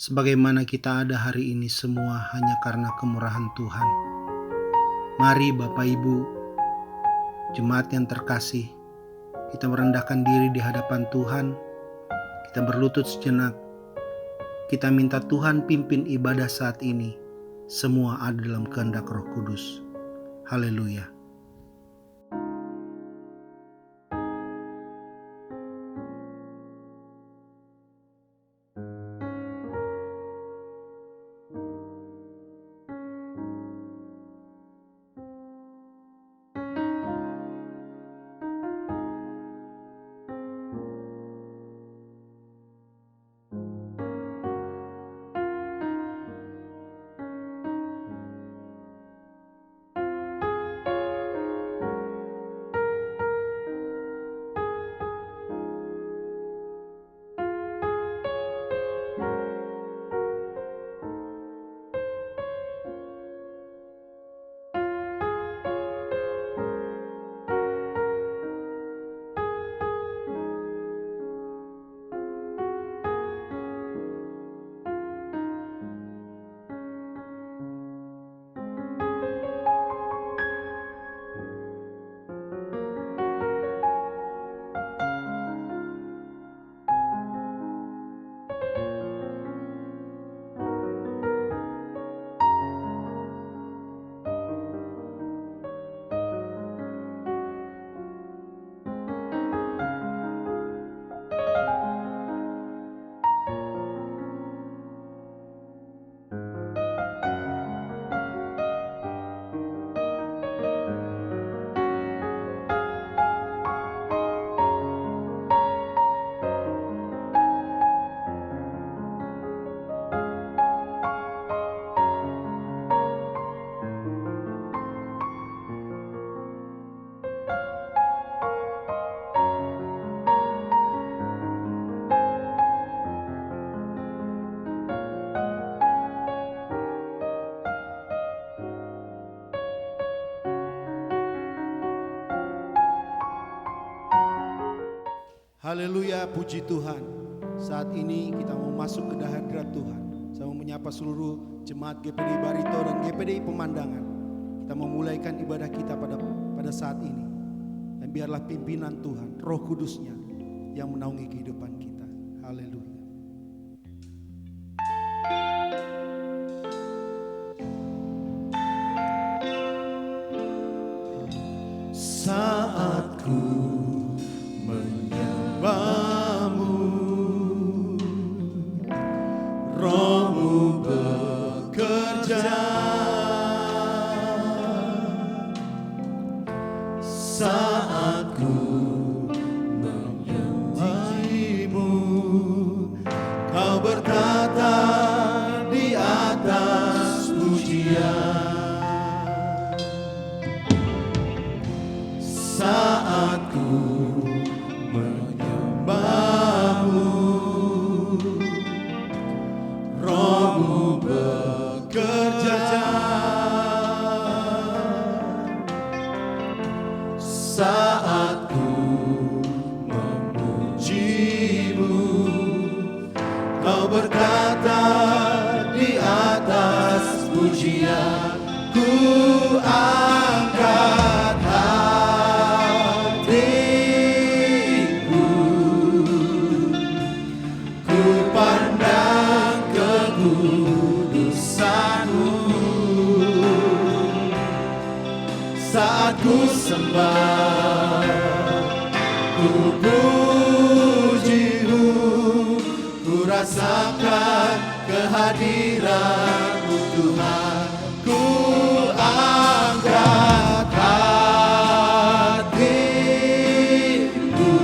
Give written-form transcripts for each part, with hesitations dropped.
Sebagaimana kita ada hari ini semua hanya karena kemurahan Tuhan. Mari Bapak Ibu, jemaat yang terkasih, kita merendahkan diri di hadapan Tuhan. Kita berlutut sejenak. Kita minta Tuhan pimpin ibadah saat ini. Semua ada dalam kehendak Roh Kudus. Haleluya. Haleluya, puji Tuhan. Saat ini kita mau masuk ke hadirat Tuhan. Saya mau menyapa seluruh jemaat GPDI Barito dan GPDI Pemandangan. Kita mau mulaikan ibadah kita pada saat ini. Dan biarlah pimpinan Tuhan, Roh Kudusnya yang menaungi kehidupan kita. Haleluya. Saat ku menyembahmu, Roh-Mu bekerja. Saat ku menyembahmu, Kau bertata di atas pujian. Saat ku menyembahmu, Roh-Mu bekerja. Saat ku memujimu, Kau berkata di atas pujian. Ku angkat hatiku, ku pandang kekudusan-Mu. Saat ku sembah, ku puji-Mu, ku rasakan kehadiran-Mu Tuhan. Ku angkat hatiku,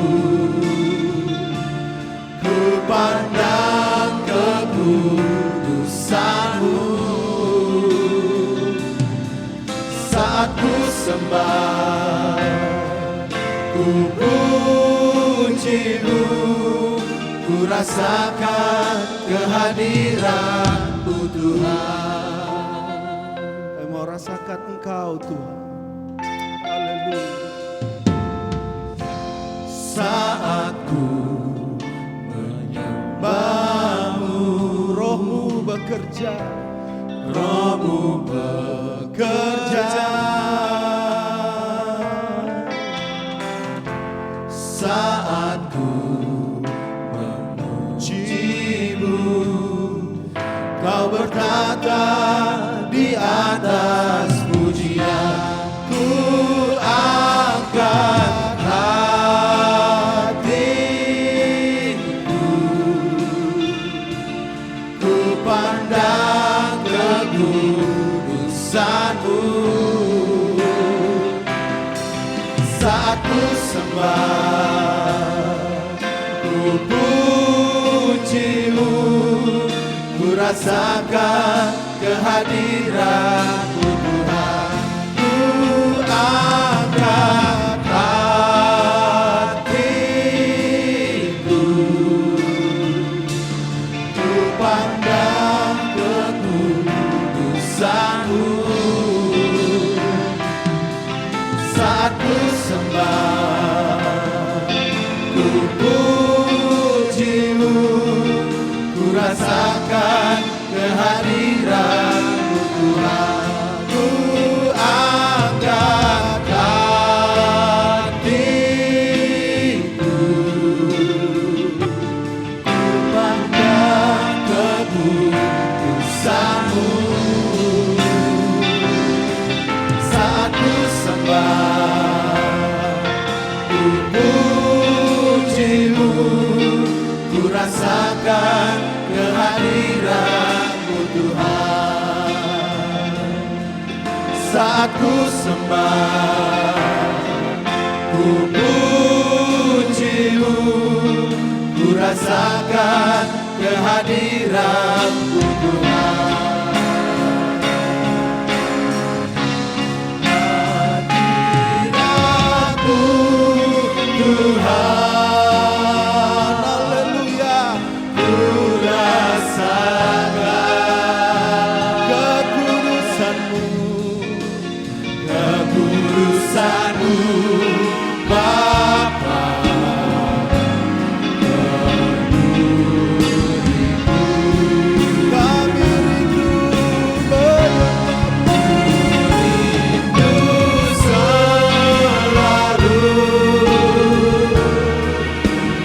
ku pandang kekudusan-Mu. Saat ku sembah, ku puji-Mu, ku rasakan kehadiran-Mu Tuhan. Saya mau rasakan Engkau Tuhan. Haleluya. Saat ku menyembah-Mu, Roh-Mu bekerja, Rohmu bekerja. Saat ku memuji-Mu, Kau bertata di atas pujian. Ku angkat hatiku, ku pandang kekudusan-Mu. Saat ku sembah, ku puji-Mu, ku rasakan kehadiran-Mu Tuhan. Ku angkat hatiku, ku pandang kekudusan-Mu. Saat ku sembah, ku puji-Mu, ku rasakan kehadiran-Mu Tuhan. Ku angkat hatiku, ku pandang kekudusan-Mu. Saat ku sembah, ku puji-Mu, ku rasakan kehadiran-Mu Tuhan. Saat ku sembah, ku puji-Mu, ku rasakan kehadiran-Mu Tuhan. Hadirat-Mu Tuhan, haleluya. Ku rasakan kekudusan-Mu, kekudusan-Mu Bapa. Kami rindu menatap-Mu, rindu selalu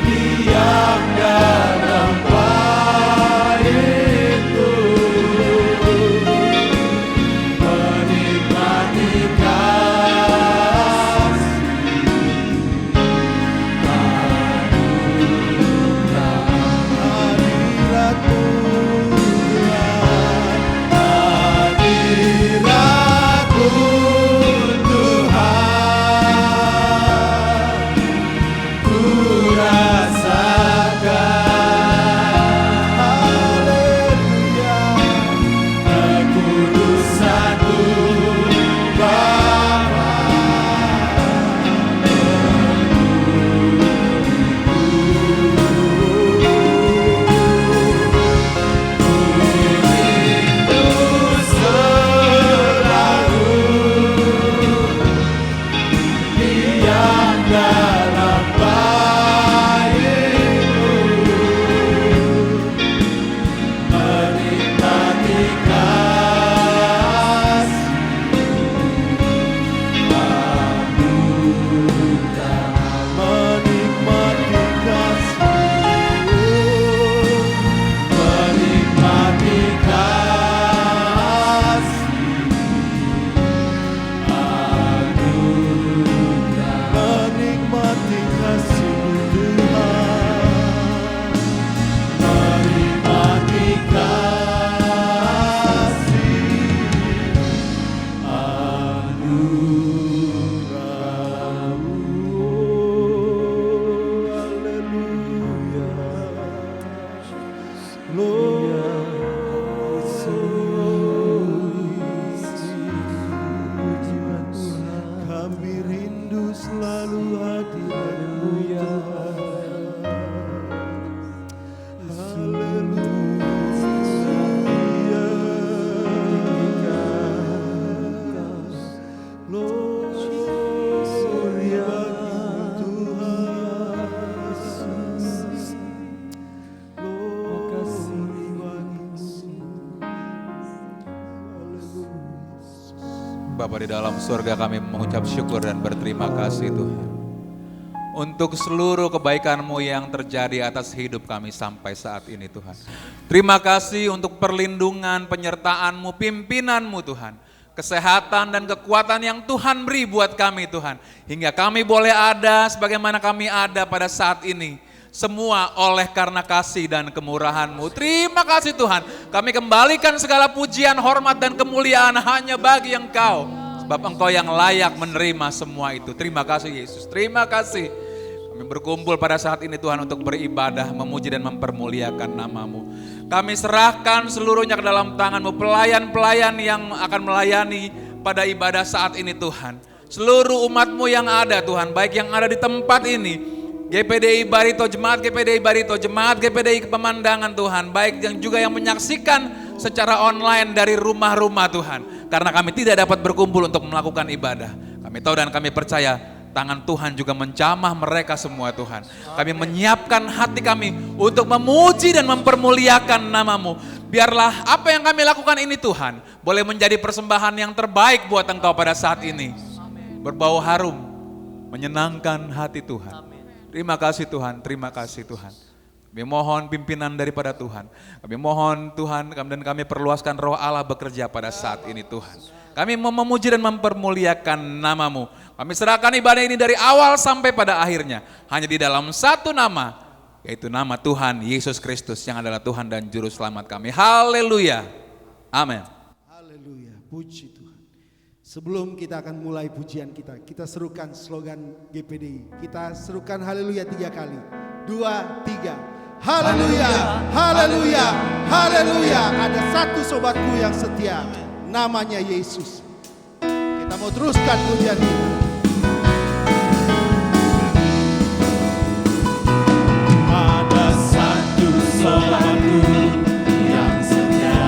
diam dalam bait-Mu, menikmati hadirat-Mu Tuhan. Hadirat-Mu Tuhan, ku rasakan, haleluya, kekudusan-Mu Bapa. Rindu selalu diam dalam bait-Mu, menikmati menikmati kasih-Mu Tuhan, menikmati kasih anugerah-Mu. Haleluya, kami rindu selalu hadirat-Mu Tuhan. Haleluya, gloria Tuhan. Gloria bagi Bapa di dalam surga, kami mengucap syukur dan berterima kasih Tuhan untuk seluruh kebaikan-Mu yang terjadi atas hidup kami sampai saat ini Tuhan. Terima kasih untuk perlindungan, penyertaan-Mu, pimpinan-Mu Tuhan. Kesehatan dan kekuatan yang Tuhan beri buat kami Tuhan. Hingga kami boleh ada sebagaimana kami ada pada saat ini. Semua oleh karena kasih dan kemurahan-Mu. Terima kasih Tuhan. Kami kembalikan segala pujian, hormat dan kemuliaan hanya bagi Engkau. Sebab Engkau yang layak menerima semua itu. Terima kasih Yesus. Terima kasih. Kami berkumpul pada saat ini Tuhan untuk beribadah, memuji dan mempermuliakan nama-Mu. Kami serahkan seluruhnya ke dalam tangan-Mu. Pelayan-pelayan yang akan melayani pada ibadah saat ini Tuhan. Seluruh umat-Mu yang ada Tuhan. Baik yang ada di tempat ini. GPDI Barito, Jemaat GPDI Barito, Jemaat GPDI Pemandangan Tuhan, baik yang juga yang menyaksikan secara online dari rumah-rumah Tuhan. Karena kami tidak dapat berkumpul untuk melakukan ibadah. Kami tahu dan kami percaya tangan Tuhan juga menjamah mereka semua Tuhan. Kami menyiapkan hati kami untuk memuji dan mempermuliakan nama-Mu. Biarlah apa yang kami lakukan ini Tuhan, boleh menjadi persembahan yang terbaik buat Engkau pada saat ini. Berbau harum, menyenangkan hati Tuhan. Terima kasih Tuhan, terima kasih Tuhan. Kami mohon pimpinan daripada Tuhan. Kami mohon Tuhan dan kami perluaskan roh Allah bekerja pada saat ini Tuhan. Kami mau memuji dan mempermuliakan nama-Mu. Kami serahkan ibadah ini dari awal sampai pada akhirnya. Hanya di dalam satu nama, yaitu nama Tuhan Yesus Kristus yang adalah Tuhan dan Juru Selamat kami. Haleluya. Amin. Haleluya, puji Tuhan. Sebelum kita akan mulai pujian kita serukan slogan GPDI. Kita serukan haleluya 3 kali. 2, 3. Haleluya, haleluya, haleluya. Ada satu sobatku yang setia, namanya Yesus. Kita mau teruskan pujian kita. Ada satu sobatku yang setia.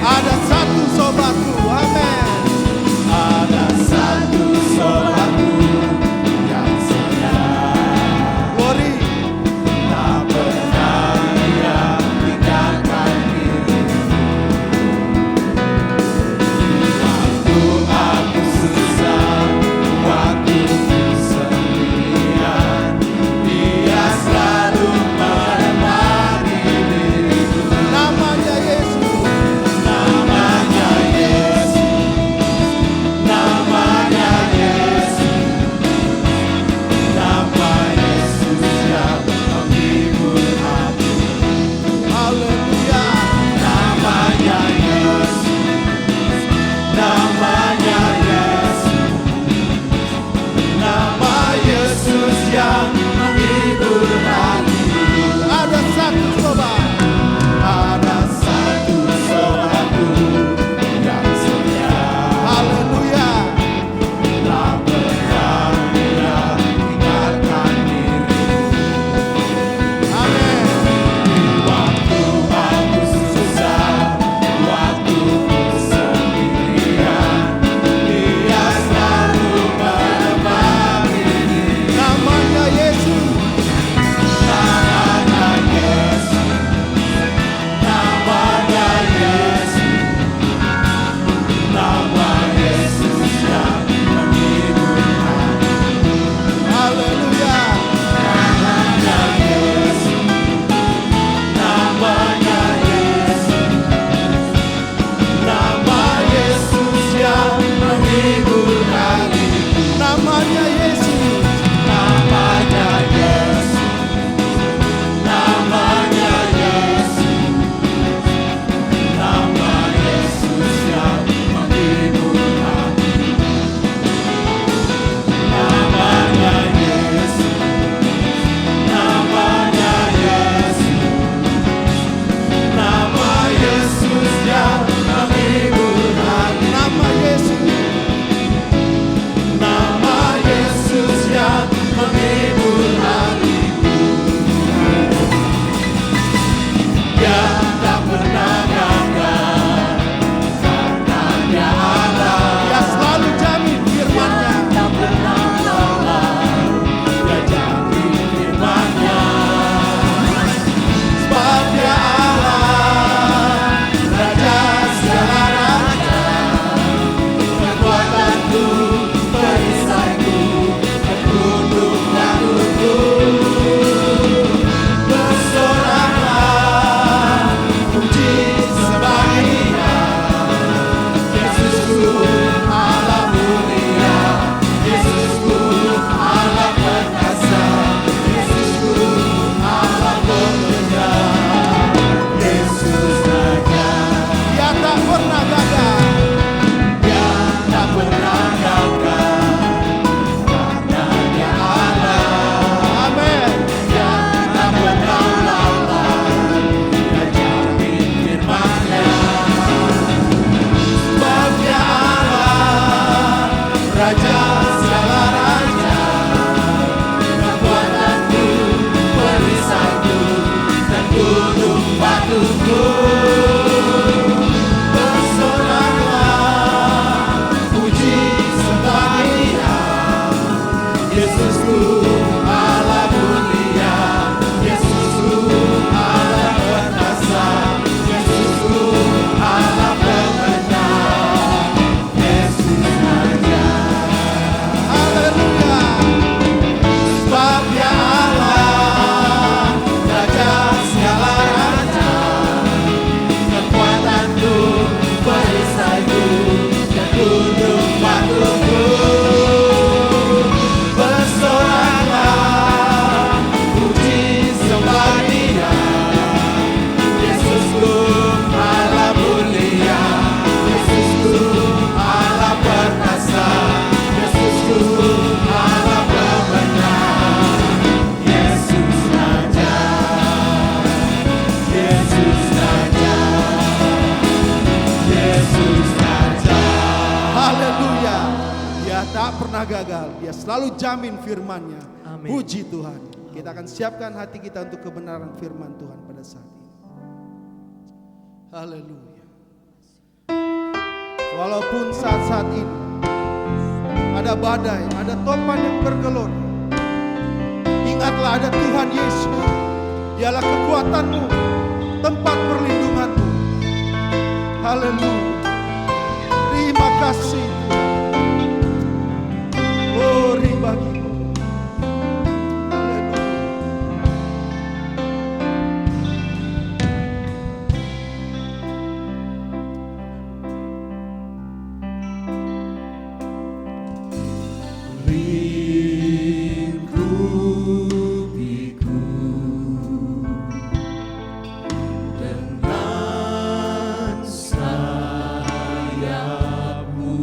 Ada satu Dia tak pernah gagal. Dia selalu jamin firman-Nya. Amin. Puji Tuhan. Kita akan siapkan hati kita untuk kebenaran firman Tuhan pada saat ini. Haleluya. Walaupun saat-saat ini ada badai, ada topan yang bergelora, ingatlah ada Tuhan Yesus. Dialah kekuatanmu, tempat perlindunganmu. Haleluya. Terima kasih Tuhan. Glory bagimu. Haleluya. Rinduku dengan sayapmu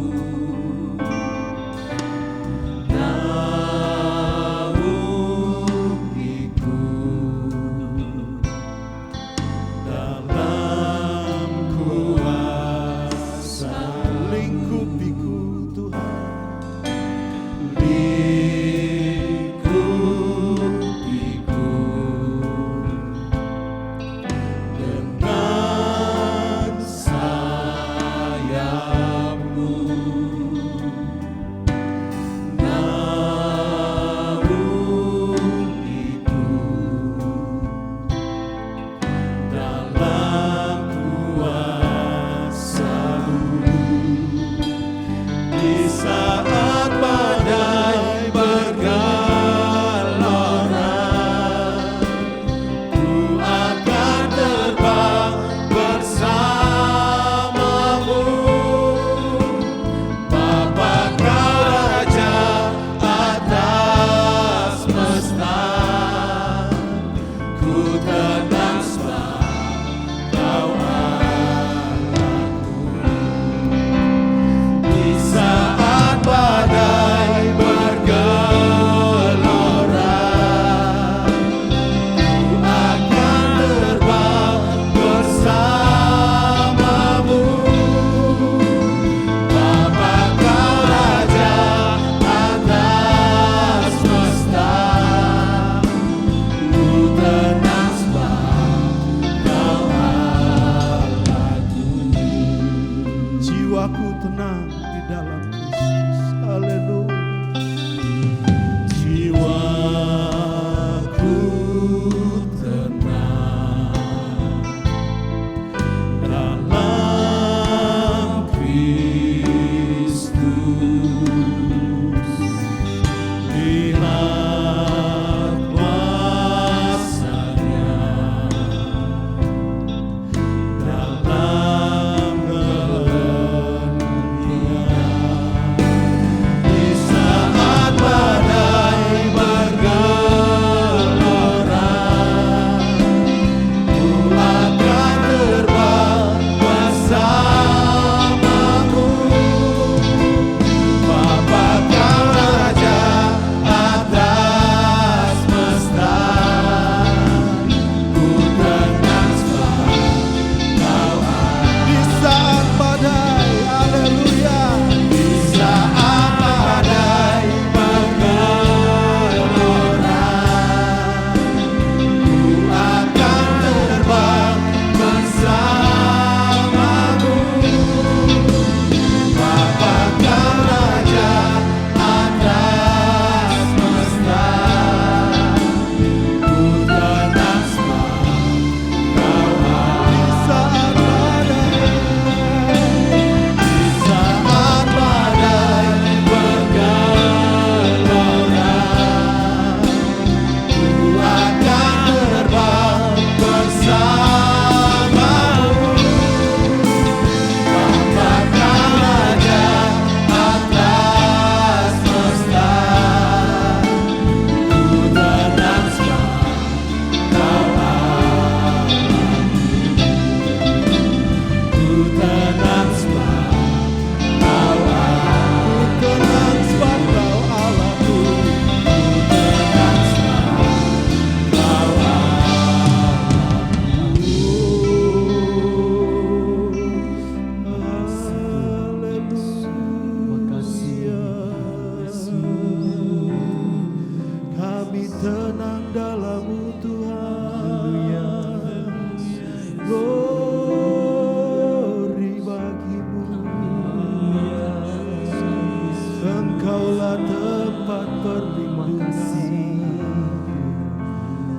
Engkaulah tempat perlindungan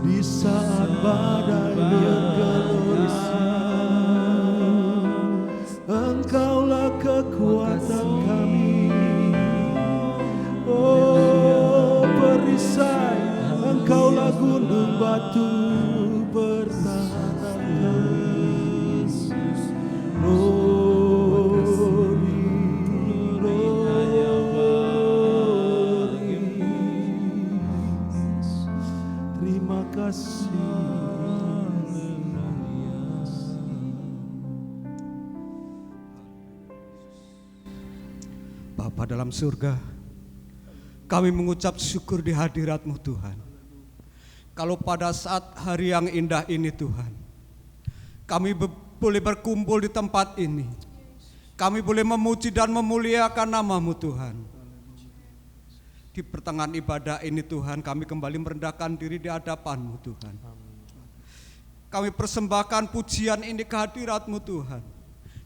di saat badai bergelombang. Engkaulah kekuatan kami, oh perisai. Engkaulah gunung batu bertahan. Terima kasih. Bapa dalam surga, kami mengucap syukur di hadirat-Mu Tuhan. Kalau pada saat hari yang indah ini Tuhan, kami boleh berkumpul di tempat ini, kami boleh memuji dan memuliakan nama-Mu Tuhan. Di pertengahan ibadah ini Tuhan, kami kembali merendahkan diri di hadapan-Mu Tuhan. Kami persembahkan pujian ini ke hadirat-Mu Tuhan.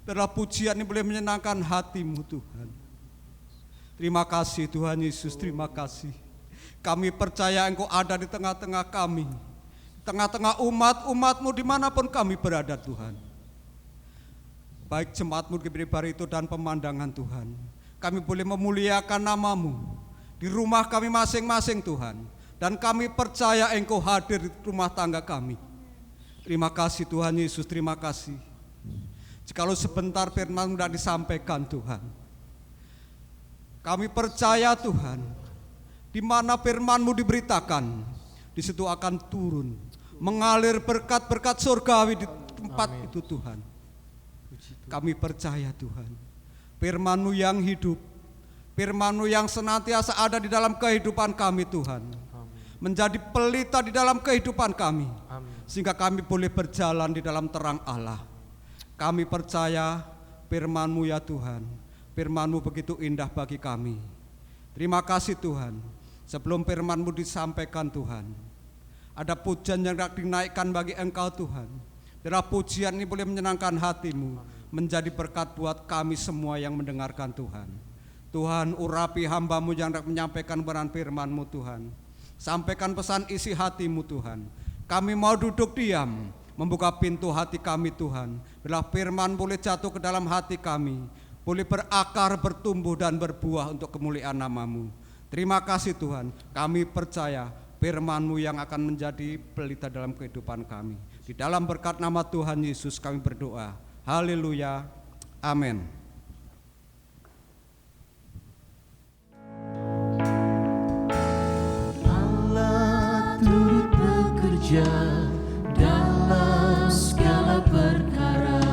Biarlah pujian ini boleh menyenangkan hati-Mu Tuhan. Terima kasih Tuhan Yesus, terima kasih. Kami percaya Engkau ada di tengah-tengah kami, di tengah-tengah umat-umat-Mu dimanapun kami berada Tuhan. Baik jemaat-Mu GPD Barito dan pemandangan Tuhan, kami boleh memuliakan nama-Mu di rumah kami masing-masing Tuhan. Dan kami percaya Engkau hadir di rumah tangga kami. Terima kasih Tuhan Yesus, terima kasih. Jikalau sebentar firman-Mu sudah disampaikan Tuhan, kami percaya Tuhan, di mana firman-Mu diberitakan, di situ akan turun, mengalir berkat-berkat surgawi di tempat itu Tuhan. Kami percaya Tuhan, firman-Mu yang hidup, firman-Mu yang senantiasa ada di dalam kehidupan kami Tuhan, menjadi pelita di dalam kehidupan kami, sehingga kami boleh berjalan di dalam terang Allah. Kami percaya firman-Mu ya Tuhan, firman-Mu begitu indah bagi kami. Terima kasih Tuhan. Sebelum firman-Mu disampaikan Tuhan, ada pujian yang dinaikkan bagi Engkau Tuhan. Biarlah pujian ini boleh menyenangkan hati-Mu, menjadi berkat buat kami semua yang mendengarkan Tuhan. Tuhan, urapi hamba-Mu yang hendak menyampaikan kebenaran firman-Mu Tuhan. Sampaikan pesan isi hati-Mu Tuhan. Kami mau duduk diam, membuka pintu hati kami Tuhan. Biarlah firman boleh jatuh ke dalam hati kami, boleh berakar, bertumbuh dan berbuah untuk kemuliaan nama-Mu. Terima kasih Tuhan, kami percaya firman-Mu yang akan menjadi pelita dalam kehidupan kami. Di dalam berkat nama Tuhan Yesus kami berdoa. Haleluya, amin. Allah turut bekerja dalam segala perkara.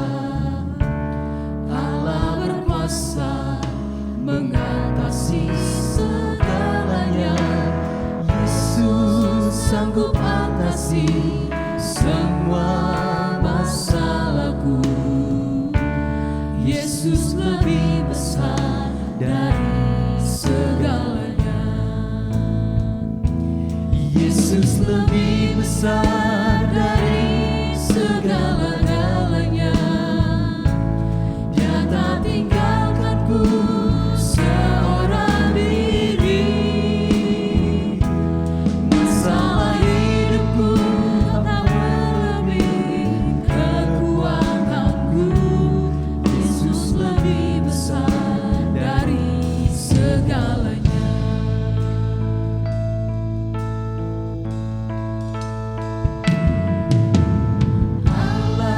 Allah berkuasa mengatasi segalanya. Yesus sanggup atasi semua masalahku. Yesus lebih besar dari segalanya. Yesus lebih besar dari segala-galanya. Dia tak tinggalkanku seorang diri. Masalah hidupku tak melebihi kekuatanku. Yesus lebih besar dari segalanya. Allah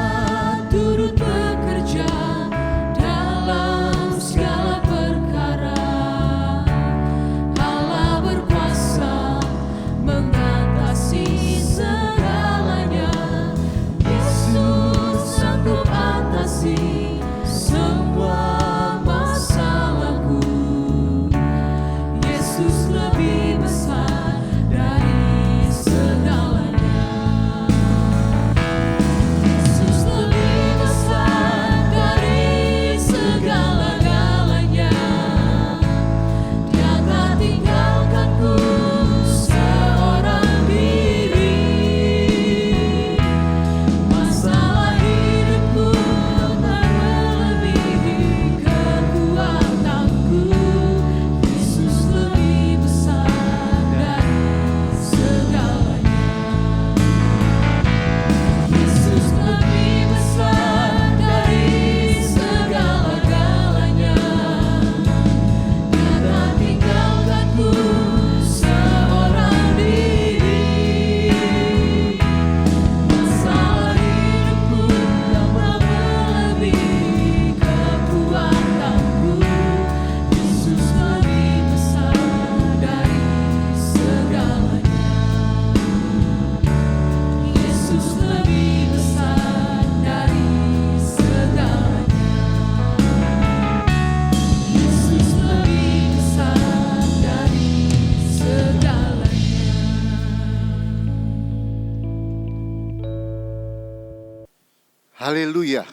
Haleluya.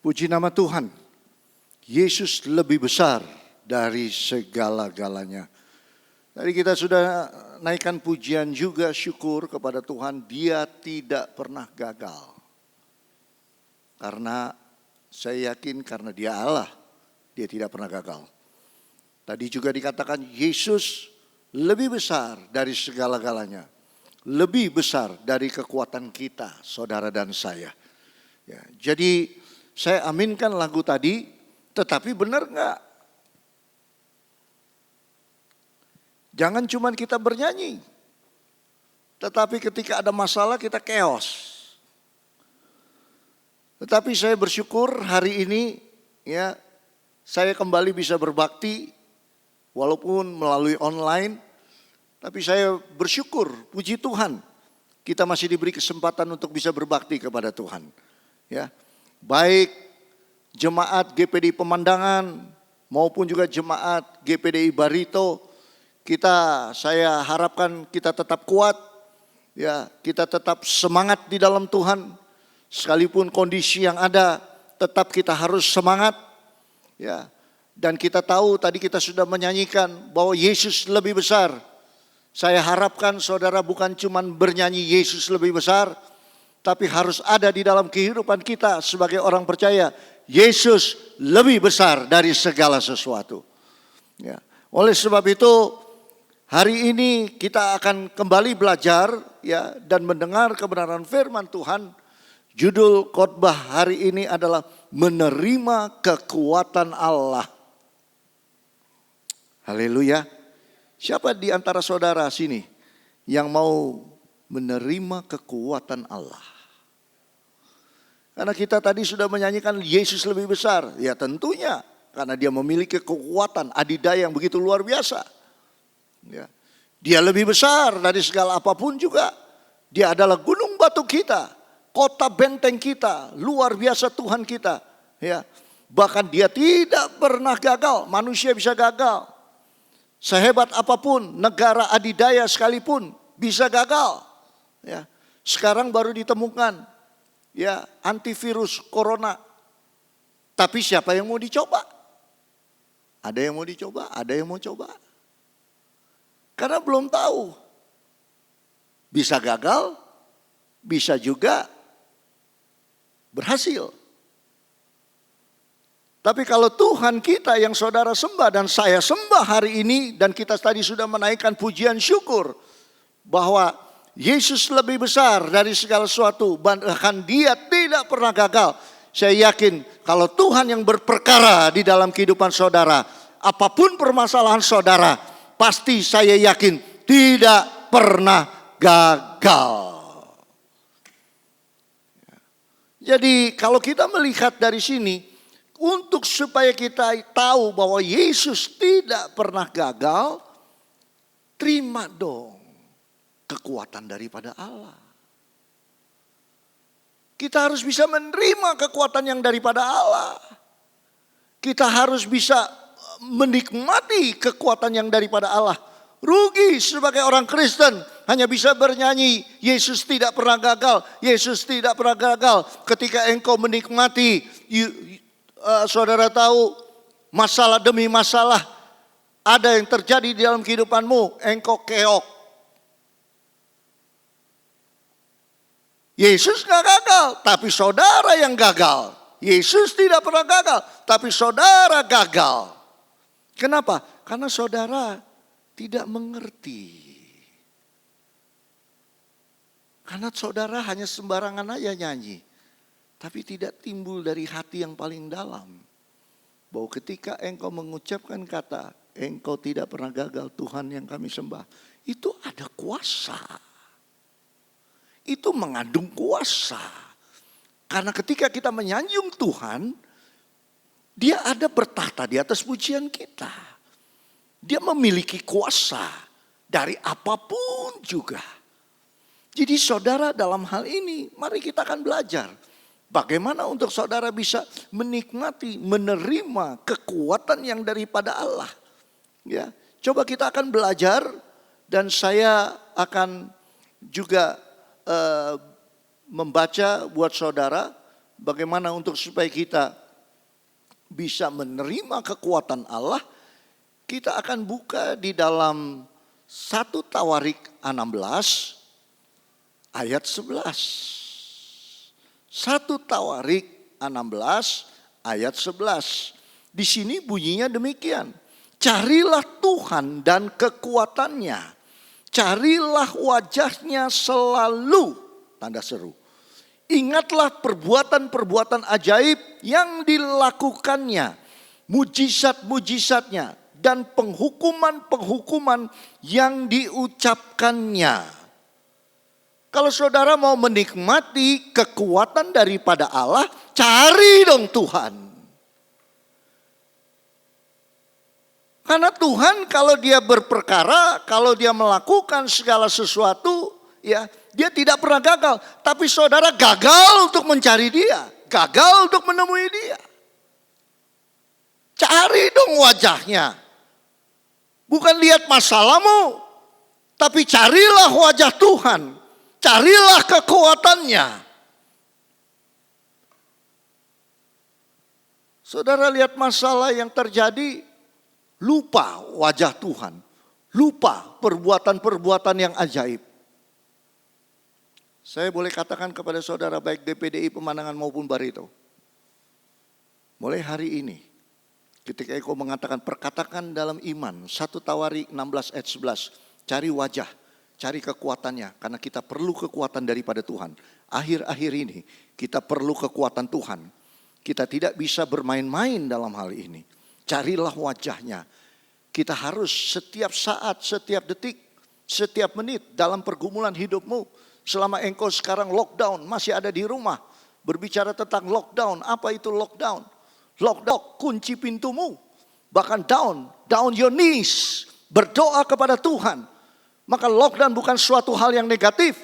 Puji nama Tuhan. Yesus lebih besar dari segala-galanya. Tadi kita sudah naikkan pujian juga, syukur kepada Tuhan. Dia tidak pernah gagal. Karena saya yakin karena dia Allah, dia tidak pernah gagal. Tadi juga dikatakan Yesus lebih besar dari segala-galanya. Lebih besar dari kekuatan kita, saudara dan saya. Ya, jadi saya aminkan lagu tadi, tetapi benar enggak? Jangan cuma kita bernyanyi, tetapi ketika ada masalah kita chaos. Tetapi saya bersyukur hari ini ya saya kembali bisa berbakti walaupun melalui online. Tapi saya bersyukur, puji Tuhan, kita masih diberi kesempatan untuk bisa berbakti kepada Tuhan. Ya, baik jemaat GPDI Pemandangan maupun juga jemaat GPDI Barito, saya harapkan kita tetap kuat, ya, kita tetap semangat di dalam Tuhan, sekalipun kondisi yang ada, tetap kita harus semangat, ya. Dan kita tahu tadi kita sudah menyanyikan bahwa Yesus lebih besar. Saya harapkan saudara bukan cuma bernyanyi Yesus lebih besar, tapi harus ada di dalam kehidupan kita sebagai orang percaya. Yesus lebih besar dari segala sesuatu. Ya. Oleh sebab itu hari ini kita akan kembali belajar ya dan mendengar kebenaran firman Tuhan. Judul khotbah hari ini adalah menerima kekuatan Allah. Haleluya. Siapa di antara saudara sini yang mau menerima kekuatan Allah? Karena kita tadi sudah menyanyikan Yesus lebih besar. Ya tentunya karena dia memiliki kekuatan adidaya yang begitu luar biasa. Ya. Dia lebih besar dari segala apapun juga. Dia adalah gunung batu kita, kota benteng kita, luar biasa Tuhan kita. Ya. Bahkan dia tidak pernah gagal, manusia bisa gagal. Sehebat apapun negara adidaya sekalipun bisa gagal. Ya. Sekarang baru ditemukan ya antivirus corona. Tapi siapa yang mau dicoba? Ada yang mau dicoba, ada yang mau coba. Karena belum tahu. Bisa gagal, bisa juga berhasil. Tapi kalau Tuhan kita yang saudara sembah dan saya sembah hari ini, dan kita tadi sudah menaikkan pujian syukur bahwa Yesus lebih besar dari segala sesuatu, bahkan dia tidak pernah gagal. Saya yakin kalau Tuhan yang berperkara di dalam kehidupan saudara, apapun permasalahan saudara, pasti saya yakin tidak pernah gagal. Jadi kalau kita melihat dari sini, untuk supaya kita tahu bahwa Yesus tidak pernah gagal, terima dong kekuatan daripada Allah. Kita harus bisa menerima kekuatan yang daripada Allah. Kita harus bisa menikmati kekuatan yang daripada Allah. Rugi sebagai orang Kristen hanya bisa bernyanyi Yesus tidak pernah gagal, Yesus tidak pernah gagal. Ketika engkau menikmati, saudara tahu masalah demi masalah ada yang terjadi di dalam kehidupanmu, engkau keok. Yesus gak gagal, tapi saudara yang gagal. Yesus tidak pernah gagal, tapi saudara gagal. Kenapa? Karena saudara tidak mengerti. Karena saudara hanya sembarangan aja nyanyi. Tapi tidak timbul dari hati yang paling dalam. Bahwa ketika engkau mengucapkan kata, engkau tidak pernah gagal Tuhan yang kami sembah. Itu ada kuasa. Itu mengandung kuasa. Karena ketika kita menyanjung Tuhan, dia ada bertahta di atas pujian kita. Dia memiliki kuasa dari apapun juga. Jadi saudara dalam hal ini, mari kita akan belajar. Bagaimana untuk saudara bisa menikmati, menerima kekuatan yang daripada Allah. Ya, coba kita akan belajar dan saya akan juga membaca buat saudara bagaimana untuk supaya kita bisa menerima kekuatan Allah, kita akan buka di dalam 1 Tawarik 16 ayat 11. 1 Tawarik 16 ayat 11. Di sini bunyinya demikian. Carilah Tuhan dan kekuatannya. Carilah wajahnya selalu. Tanda seru. Ingatlah perbuatan-perbuatan ajaib yang dilakukannya. Mujizat-mujizatnya. Dan penghukuman-penghukuman yang diucapkannya. Kalau saudara mau menikmati kekuatan daripada Allah, cari dong Tuhan. Karena Tuhan kalau dia berperkara, kalau dia melakukan segala sesuatu, ya dia tidak pernah gagal. Tapi saudara gagal untuk mencari dia, gagal untuk menemui dia. Cari dong wajahnya. Bukan lihat masalahmu, tapi carilah wajah Tuhan. Carilah kekuatannya. Saudara lihat masalah yang terjadi, lupa wajah Tuhan. Lupa perbuatan-perbuatan yang ajaib. Saya boleh katakan kepada saudara baik GPDI Pemandangan maupun Barito. Mulai hari ini, ketika engkau mengatakan perkatakan dalam iman, 1 Tawarik 16 ayat 11, cari wajah, cari kekuatannya, karena kita perlu kekuatan daripada Tuhan. Akhir-akhir ini kita perlu kekuatan Tuhan. Kita tidak bisa bermain-main dalam hal ini. Carilah wajahnya. Kita harus setiap saat, setiap detik, setiap menit dalam pergumulan hidupmu. Selama engkau sekarang lockdown, masih ada di rumah. Berbicara tentang lockdown, apa itu lockdown? Lockdown, kunci pintumu. Bahkan down your knees. Berdoa kepada Tuhan. Maka lockdown bukan suatu hal yang negatif.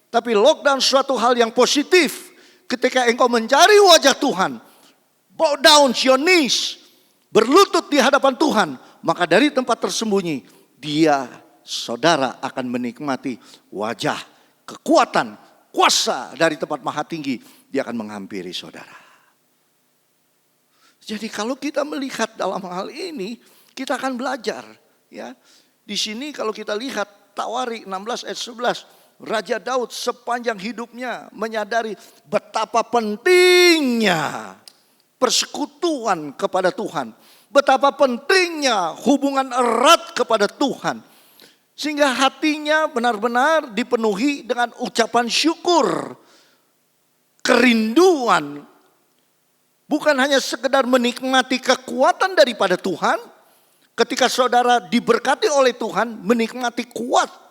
Tapi lockdown suatu hal yang positif. Ketika engkau mencari wajah Tuhan. Bow down your knees. Berlutut di hadapan Tuhan. Maka dari tempat tersembunyi. Saudara akan menikmati wajah, kekuatan, kuasa dari tempat maha tinggi. Dia akan menghampiri saudara. Jadi kalau kita melihat dalam hal ini, kita akan belajar. Ya, di sini kalau kita lihat Tawarik 16 ayat 11, Raja Daud sepanjang hidupnya menyadari betapa pentingnya persekutuan kepada Tuhan, betapa pentingnya hubungan erat kepada Tuhan, sehingga hatinya benar-benar dipenuhi dengan ucapan syukur, kerinduan. Bukan hanya sekedar menikmati kekuatan daripada Tuhan. Ketika saudara diberkati oleh Tuhan, menikmati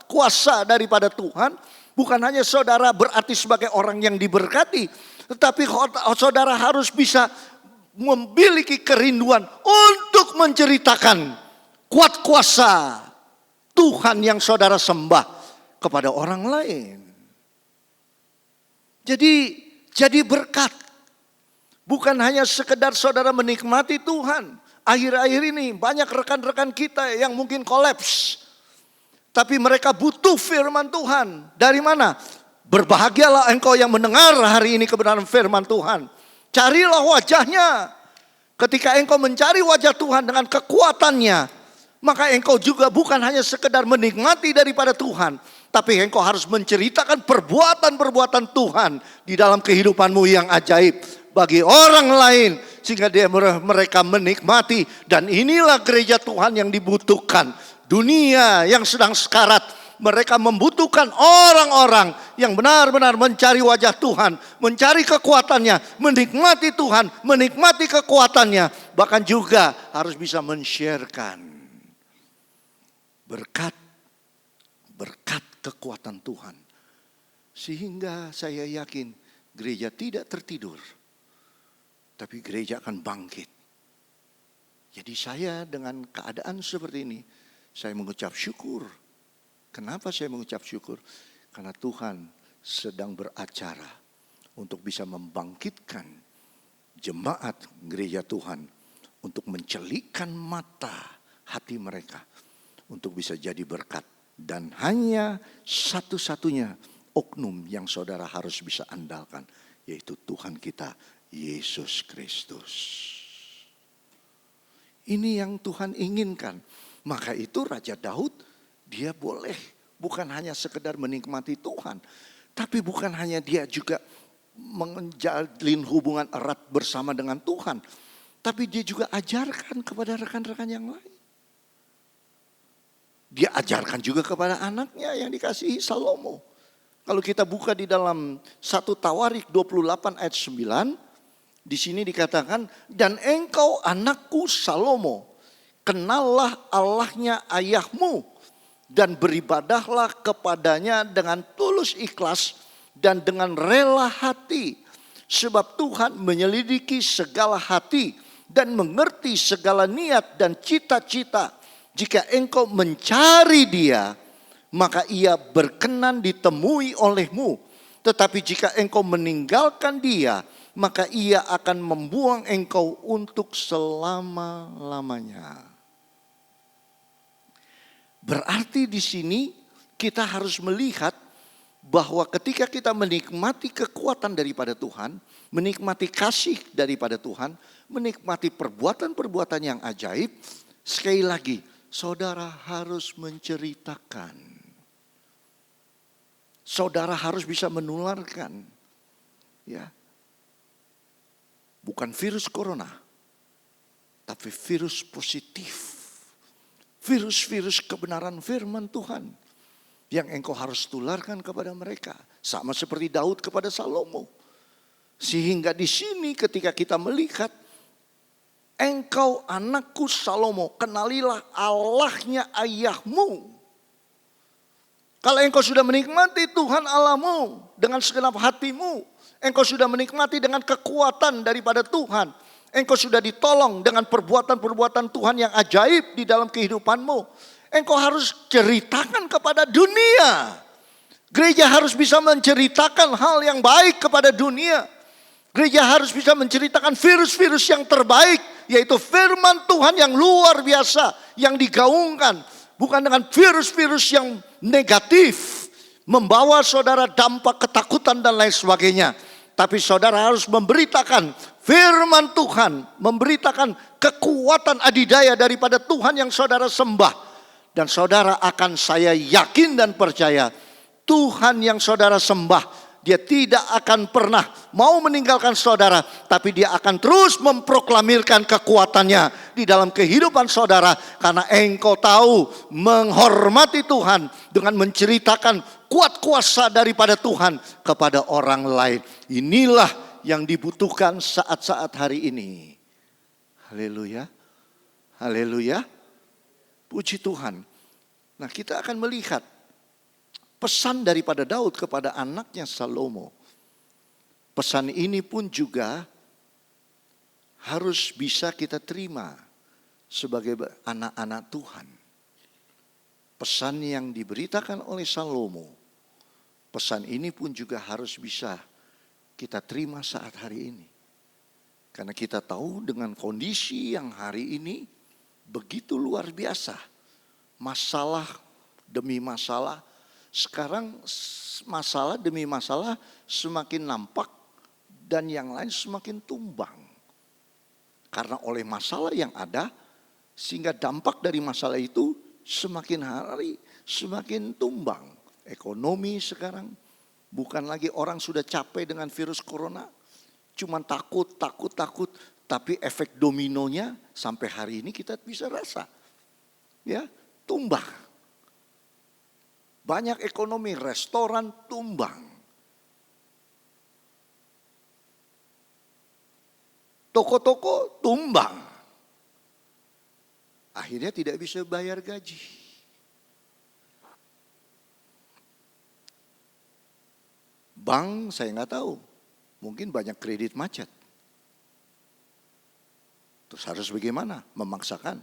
kuasa daripada Tuhan. Bukan hanya saudara berarti sebagai orang yang diberkati. Tetapi saudara harus bisa memiliki kerinduan untuk menceritakan kuat kuasa Tuhan yang saudara sembah kepada orang lain. Jadi berkat. Bukan hanya sekedar saudara menikmati Tuhan. Akhir-akhir ini banyak rekan-rekan kita yang mungkin kolaps. Tapi mereka butuh firman Tuhan. Dari mana? Berbahagialah engkau yang mendengar hari ini kebenaran firman Tuhan. Carilah wajahnya. Ketika engkau mencari wajah Tuhan dengan kekuatannya, maka engkau juga bukan hanya sekedar menikmati daripada Tuhan. Tapi engkau harus menceritakan perbuatan-perbuatan Tuhan di dalam kehidupanmu yang ajaib bagi orang lain, sehingga mereka menikmati. Dan inilah gereja Tuhan yang dibutuhkan. Dunia yang sedang sekarat, mereka membutuhkan orang-orang yang benar-benar mencari wajah Tuhan, mencari kekuatannya, menikmati Tuhan, menikmati kekuatannya, bahkan juga harus bisa men-sharekan berkat kekuatan Tuhan. Sehingga saya yakin gereja tidak tertidur, tapi gereja akan bangkit. Jadi saya dengan keadaan seperti ini, saya mengucap syukur. Kenapa saya mengucap syukur? Karena Tuhan sedang beracara untuk bisa membangkitkan jemaat gereja Tuhan, untuk mencelikkan mata hati mereka, untuk bisa jadi berkat. Dan hanya satu-satunya oknum yang saudara harus bisa andalkan, yaitu Tuhan kita Yesus Kristus. Ini yang Tuhan inginkan. Maka itu Raja Daud, dia boleh bukan hanya sekedar menikmati Tuhan, tapi bukan hanya dia juga menjalin hubungan erat bersama dengan Tuhan, tapi dia juga ajarkan kepada rekan-rekan yang lain. Dia ajarkan juga kepada anaknya yang dikasihi Salomo. Kalau kita buka di dalam 1 Tawarik 28 ayat 9, di sini dikatakan, dan engkau anakku Salomo, kenallah Allahnya ayahmu dan beribadahlah kepadanya dengan tulus ikhlas dan dengan rela hati. Sebab Tuhan menyelidiki segala hati dan mengerti segala niat dan cita-cita. Jika engkau mencari Dia, maka Ia berkenan ditemui olehmu. Tetapi jika engkau meninggalkan Dia, maka Ia akan membuang engkau untuk selama-lamanya. Berarti di sini kita harus melihat bahwa ketika kita menikmati kekuatan daripada Tuhan, menikmati kasih daripada Tuhan, menikmati perbuatan-perbuatan yang ajaib, sekali lagi saudara harus menceritakan. Saudara harus bisa menularkan. Ya. Bukan virus corona, tapi virus positif. Virus-virus kebenaran firman Tuhan yang engkau harus tularkan kepada mereka. Sama seperti Daud kepada Salomo. Sehingga di sini ketika kita melihat, engkau anakku Salomo, kenalilah Allahnya ayahmu. Kalau engkau sudah menikmati Tuhan Allahmu dengan segenap hatimu, engkau sudah menikmati dengan kekuatan daripada Tuhan, engkau sudah ditolong dengan perbuatan-perbuatan Tuhan yang ajaib di dalam kehidupanmu, engkau harus ceritakan kepada dunia. Gereja harus bisa menceritakan hal yang baik kepada dunia. Gereja harus bisa menceritakan virus-virus yang terbaik, yaitu firman Tuhan yang luar biasa yang digaungkan, bukan dengan virus-virus yang negatif, membawa saudara dampak ketakutan dan lain sebagainya. Tapi saudara harus memberitakan firman Tuhan, memberitakan kekuatan adidaya daripada Tuhan yang saudara sembah. Dan saudara akan, saya yakin dan percaya, Tuhan yang saudara sembah, Dia tidak akan pernah mau meninggalkan saudara, tapi Dia akan terus memproklamirkan kekuatannya di dalam kehidupan saudara. Karena engkau tahu menghormati Tuhan dengan menceritakan kuat kuasa daripada Tuhan kepada orang lain. Inilah yang dibutuhkan saat-saat hari ini. Haleluya. Haleluya. Puji Tuhan. Nah, kita akan melihat pesan daripada Daud kepada anaknya Salomo. Pesan ini pun juga harus bisa kita terima sebagai anak-anak Tuhan. Pesan yang diberitakan oleh Salomo, pesan ini pun juga harus bisa kita terima saat hari ini. Karena kita tahu dengan kondisi yang hari ini begitu luar biasa. Masalah demi masalah. Sekarang masalah demi masalah semakin nampak dan yang lain semakin tumbang. Karena oleh masalah yang ada, sehingga dampak dari masalah itu semakin hari semakin tumbang. Ekonomi sekarang, bukan lagi orang sudah capek dengan virus corona. Cuman takut. Tapi efek dominonya sampai hari ini kita bisa rasa. Ya, tumbang. Banyak ekonomi restoran tumbang. Toko-toko tumbang. Akhirnya tidak bisa bayar gaji. Bank saya nggak tahu. Mungkin banyak kredit macet. Terus harus bagaimana? Memaksakan.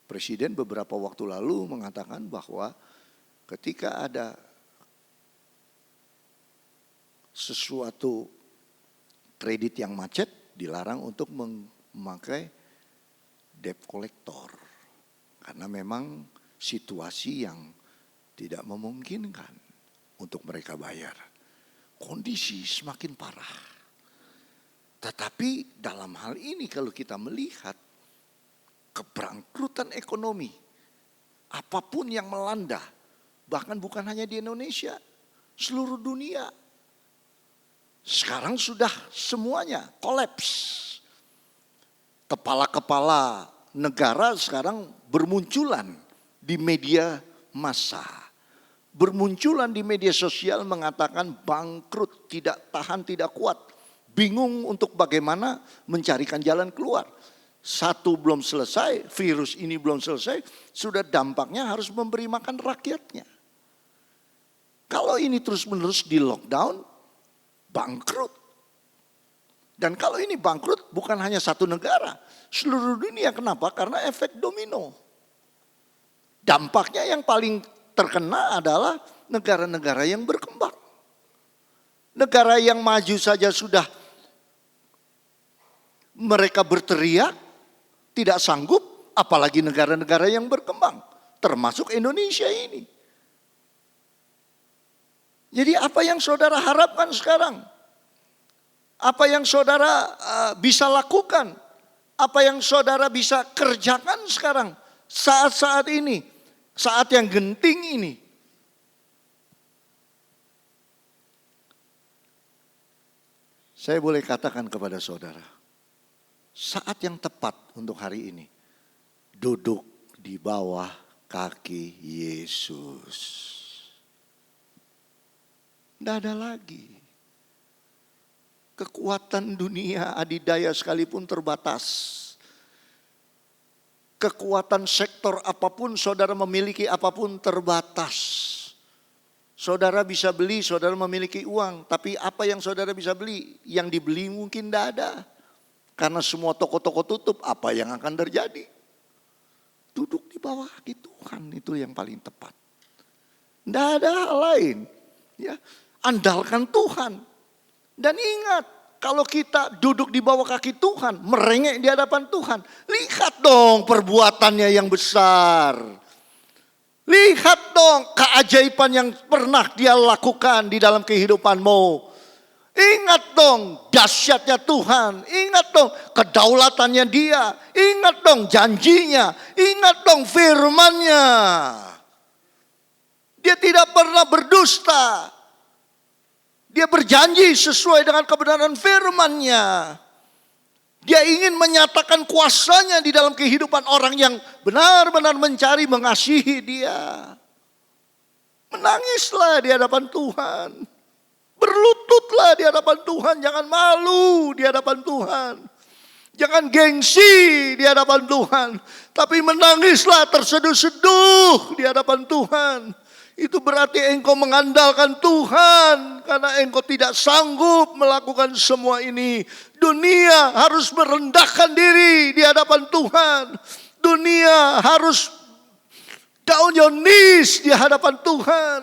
Presiden beberapa waktu lalu mengatakan bahwa ketika ada sesuatu kredit yang macet, dilarang untuk memakai debt collector. Karena memang situasi yang tidak memungkinkan. untuk mereka bayar. Kondisi semakin parah. Tetapi dalam hal ini kalau kita melihat kebangkrutan ekonomi, apapun yang melanda, bahkan bukan hanya di Indonesia, seluruh dunia. Sekarang sudah semuanya kolaps. Kepala-kepala negara sekarang bermunculan di media massa. Bermunculan di media sosial mengatakan bangkrut, tidak tahan, tidak kuat. Bingung untuk bagaimana mencarikan jalan keluar. Satu belum selesai, virus ini belum selesai, sudah dampaknya harus memberi makan rakyatnya. Kalau ini terus-menerus di lockdown, bangkrut. Dan kalau ini bangkrut bukan hanya satu negara, seluruh dunia. Kenapa? Karena efek domino. Dampaknya yang paling terkena adalah negara-negara yang berkembang. Negara yang maju saja sudah mereka berteriak, tidak sanggup, apalagi negara-negara yang berkembang, termasuk Indonesia ini. Jadi apa yang saudara harapkan sekarang? Apa yang saudara bisa lakukan? Apa yang saudara bisa kerjakan sekarang? Saat-saat ini, saat yang genting ini. Saya boleh katakan kepada saudara, saat yang tepat untuk hari ini, duduk di bawah kaki Yesus. Tidak ada lagi. Kekuatan dunia adidaya sekalipun terbatas. Kekuatan sektor apapun saudara memiliki apapun terbatas. Saudara bisa beli, saudara memiliki uang. Tapi apa yang saudara bisa beli? Yang dibeli mungkin tidak ada. Karena semua toko-toko tutup, apa yang akan terjadi? Duduk di bawah kaki Tuhan, itu yang paling tepat. Tidak ada hal lain. Ya, andalkan Tuhan. Dan ingat, kalau kita duduk di bawah kaki Tuhan, merengek di hadapan Tuhan, lihat dong perbuatannya yang besar. Lihat dong keajaiban yang pernah dia lakukan di dalam kehidupanmu. Ingat dong dahsyatnya Tuhan, ingat dong kedaulatannya dia, ingat dong janjinya, ingat dong firman-Nya. Dia tidak pernah berdusta. Dia berjanji sesuai dengan kebenaran firman-Nya. Dia ingin menyatakan kuasanya di dalam kehidupan orang yang benar-benar mencari, mengasihi dia. Menangislah di hadapan Tuhan. Berlututlah di hadapan Tuhan. Jangan malu di hadapan Tuhan. Jangan gengsi di hadapan Tuhan. Tapi menangislah terseduh-seduh di hadapan Tuhan. Itu berarti engkau mengandalkan Tuhan. Karena engkau tidak sanggup melakukan semua ini. Dunia harus merendahkan diri di hadapan Tuhan. Dunia harus down your knees di hadapan Tuhan.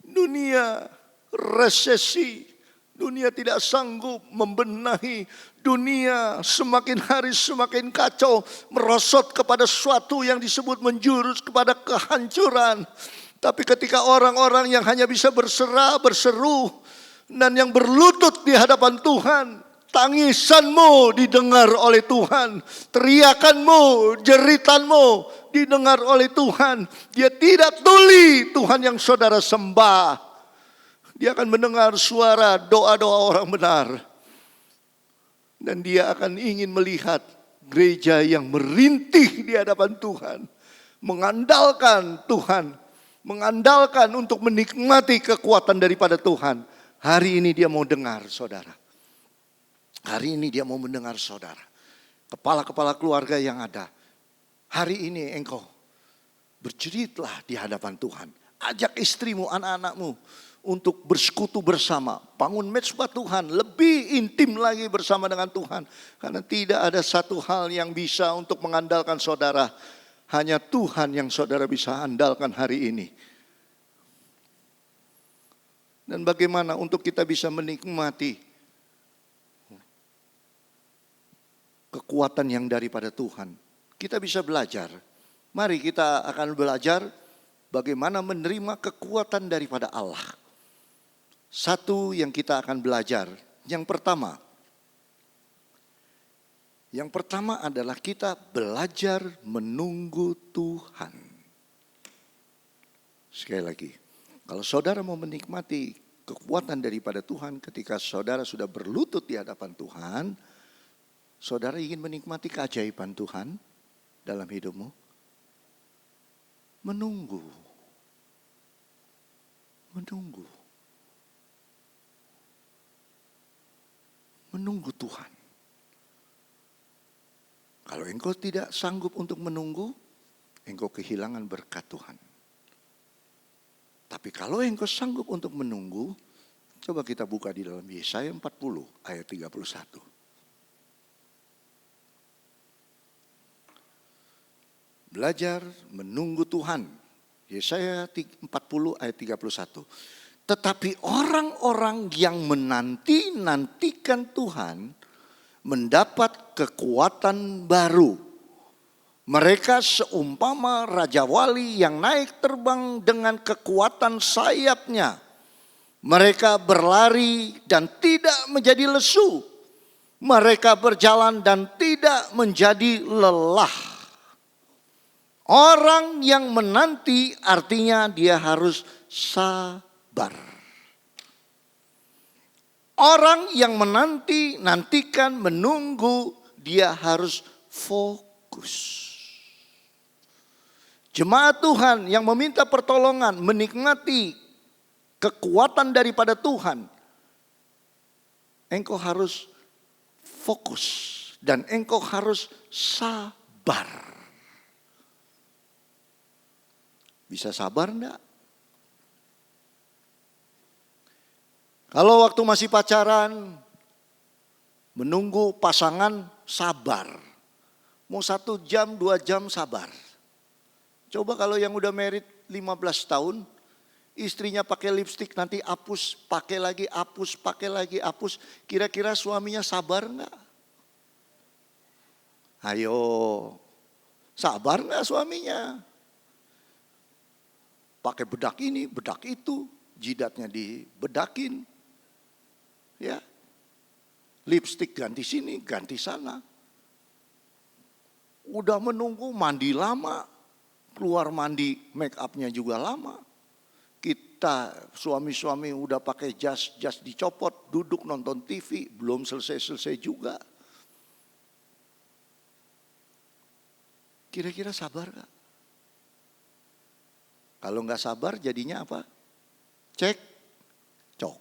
Dunia resesi. Dunia tidak sanggup membenahi. Dunia semakin hari semakin kacau. Merosot kepada sesuatu yang disebut menjurus kepada kehancuran. Tapi ketika orang-orang yang hanya bisa berserah, berseru, dan yang berlutut di hadapan Tuhan, tangisanmu didengar oleh Tuhan, teriakanmu, jeritanmu didengar oleh Tuhan. Dia tidak tuli Tuhan yang saudara sembah. Dia akan mendengar suara doa-doa orang benar. Dan dia akan ingin melihat gereja yang merintih di hadapan Tuhan, mengandalkan Tuhan, mengandalkan untuk menikmati kekuatan daripada Tuhan. Hari ini dia mau dengar saudara. Hari ini dia mau mendengar saudara. Kepala-kepala keluarga yang ada. Hari ini engkau berjeritlah di hadapan Tuhan. Ajak istrimu, anak-anakmu untuk bersekutu bersama. Bangun mezbah Tuhan. Lebih intim lagi bersama dengan Tuhan. Karena tidak ada satu hal yang bisa untuk mengandalkan saudara. Hanya Tuhan yang saudara bisa andalkan hari ini. Dan bagaimana untuk kita bisa menikmati kekuatan yang daripada Tuhan. Kita bisa belajar. Mari kita akan belajar bagaimana menerima kekuatan daripada Allah. Satu yang kita akan belajar, yang pertama adalah kita belajar menunggu Tuhan. Sekali lagi, kalau saudara mau menikmati kekuatan daripada Tuhan, ketika saudara sudah berlutut di hadapan Tuhan, saudara ingin menikmati keajaiban Tuhan dalam hidupmu, menunggu Tuhan. Kalau engkau tidak sanggup untuk menunggu, engkau kehilangan berkat Tuhan. Tapi kalau engkau sanggup untuk menunggu, coba kita buka di dalam Yesaya 40 ayat 31. Belajar menunggu Tuhan. Yesaya 40 ayat 31. Tetapi orang-orang yang menanti-nantikan Tuhan mendapat kekuatan baru. Mereka seumpama raja wali yang naik terbang dengan kekuatan sayapnya. Mereka berlari dan tidak menjadi lesu. Mereka berjalan dan tidak menjadi lelah. Orang yang menanti artinya dia harus sabar. Orang yang nantikan, menunggu, dia harus fokus. Jemaat Tuhan yang meminta pertolongan, menikmati kekuatan daripada Tuhan, engkau harus fokus dan engkau harus sabar. Bisa sabar enggak? Kalau waktu masih pacaran, menunggu pasangan sabar. Mau 1 jam, 2 jam sabar. Coba kalau yang udah married 15 tahun, istrinya pakai lipstik nanti hapus, pakai lagi hapus. Kira-kira suaminya sabar enggak? Ayo, sabar enggak suaminya? Pakai bedak ini, bedak itu, jidatnya dibedakin. Ya, lipstik ganti sini, ganti sana. Udah menunggu mandi lama, keluar mandi make upnya juga lama. Kita suami-suami udah pakai jas dicopot, duduk nonton TV, belum selesai juga. Kira-kira sabar gak? Kalau nggak sabar jadinya apa? Cek, cok.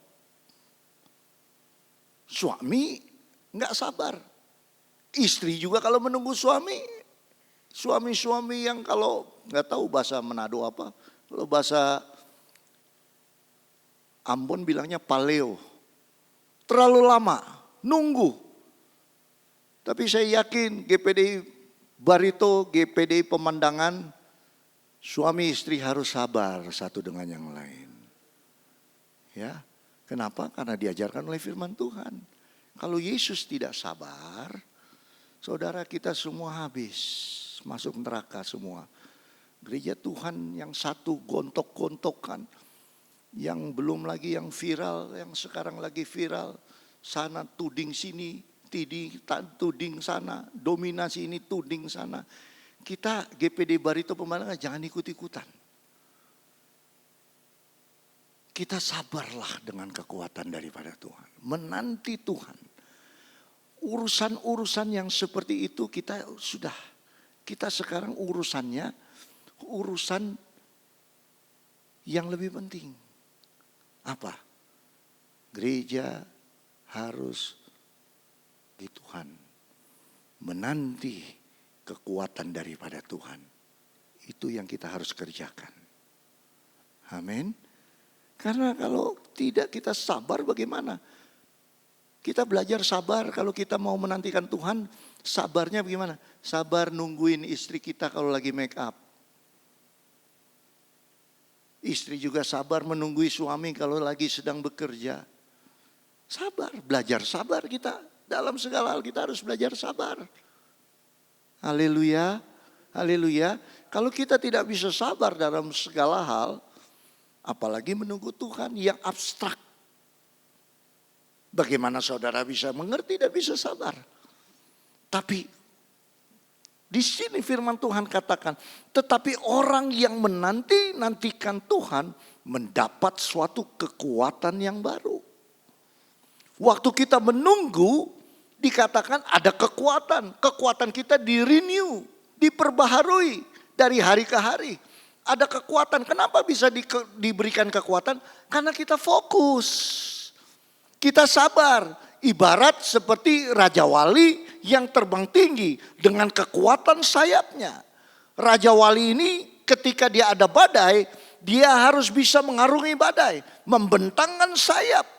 Suami nggak sabar. Istri juga kalau menunggu suami. Suami-suami yang kalau nggak tahu bahasa Manado apa. Kalau bahasa Ambon bilangnya paleo. Terlalu lama, nunggu. Tapi saya yakin GPDI Barito, GPDI Pemandangan, suami istri harus sabar satu dengan yang lain. Ya, kenapa? Karena diajarkan oleh firman Tuhan. Kalau Yesus tidak sabar, saudara kita semua habis, masuk neraka semua. Gereja Tuhan yang satu gontok-gontokan, yang belum lagi yang viral, yang sekarang lagi viral, sana tuding sini, tuding sana, dominasi ini tuding sana. Kita GPD Barito Pemandangan jangan ikut-ikutan. Kita sabarlah dengan kekuatan daripada Tuhan. Menanti Tuhan. Urusan-urusan yang seperti itu kita sekarang urusannya urusan yang lebih penting. Apa? Gereja harus di Tuhan. Menanti kekuatan daripada Tuhan. Itu yang kita harus kerjakan. Amin. Karena kalau tidak kita sabar bagaimana? Kita belajar sabar kalau kita mau menantikan Tuhan. Sabarnya bagaimana? Sabar nungguin istri kita kalau lagi make up. Istri juga sabar menunggui suami kalau lagi sedang bekerja. Sabar, belajar sabar kita. Dalam segala hal kita harus belajar sabar. Haleluya. Haleluya. Kalau kita tidak bisa sabar dalam segala hal, apalagi menunggu Tuhan yang abstrak. Bagaimana saudara bisa mengerti dan bisa sabar? Tapi di sini firman Tuhan katakan, tetapi orang yang menanti-nantikan Tuhan mendapat suatu kekuatan yang baru. Waktu kita menunggu, dikatakan ada kekuatan. Kekuatan kita di-renew, diperbaharui dari hari ke hari. Ada kekuatan. Kenapa bisa diberikan kekuatan? Karena kita fokus. Kita sabar. Ibarat seperti Raja Wali yang terbang tinggi dengan kekuatan sayapnya. Raja Wali ini ketika dia ada badai, dia harus bisa mengarungi badai. Membentangkan sayap.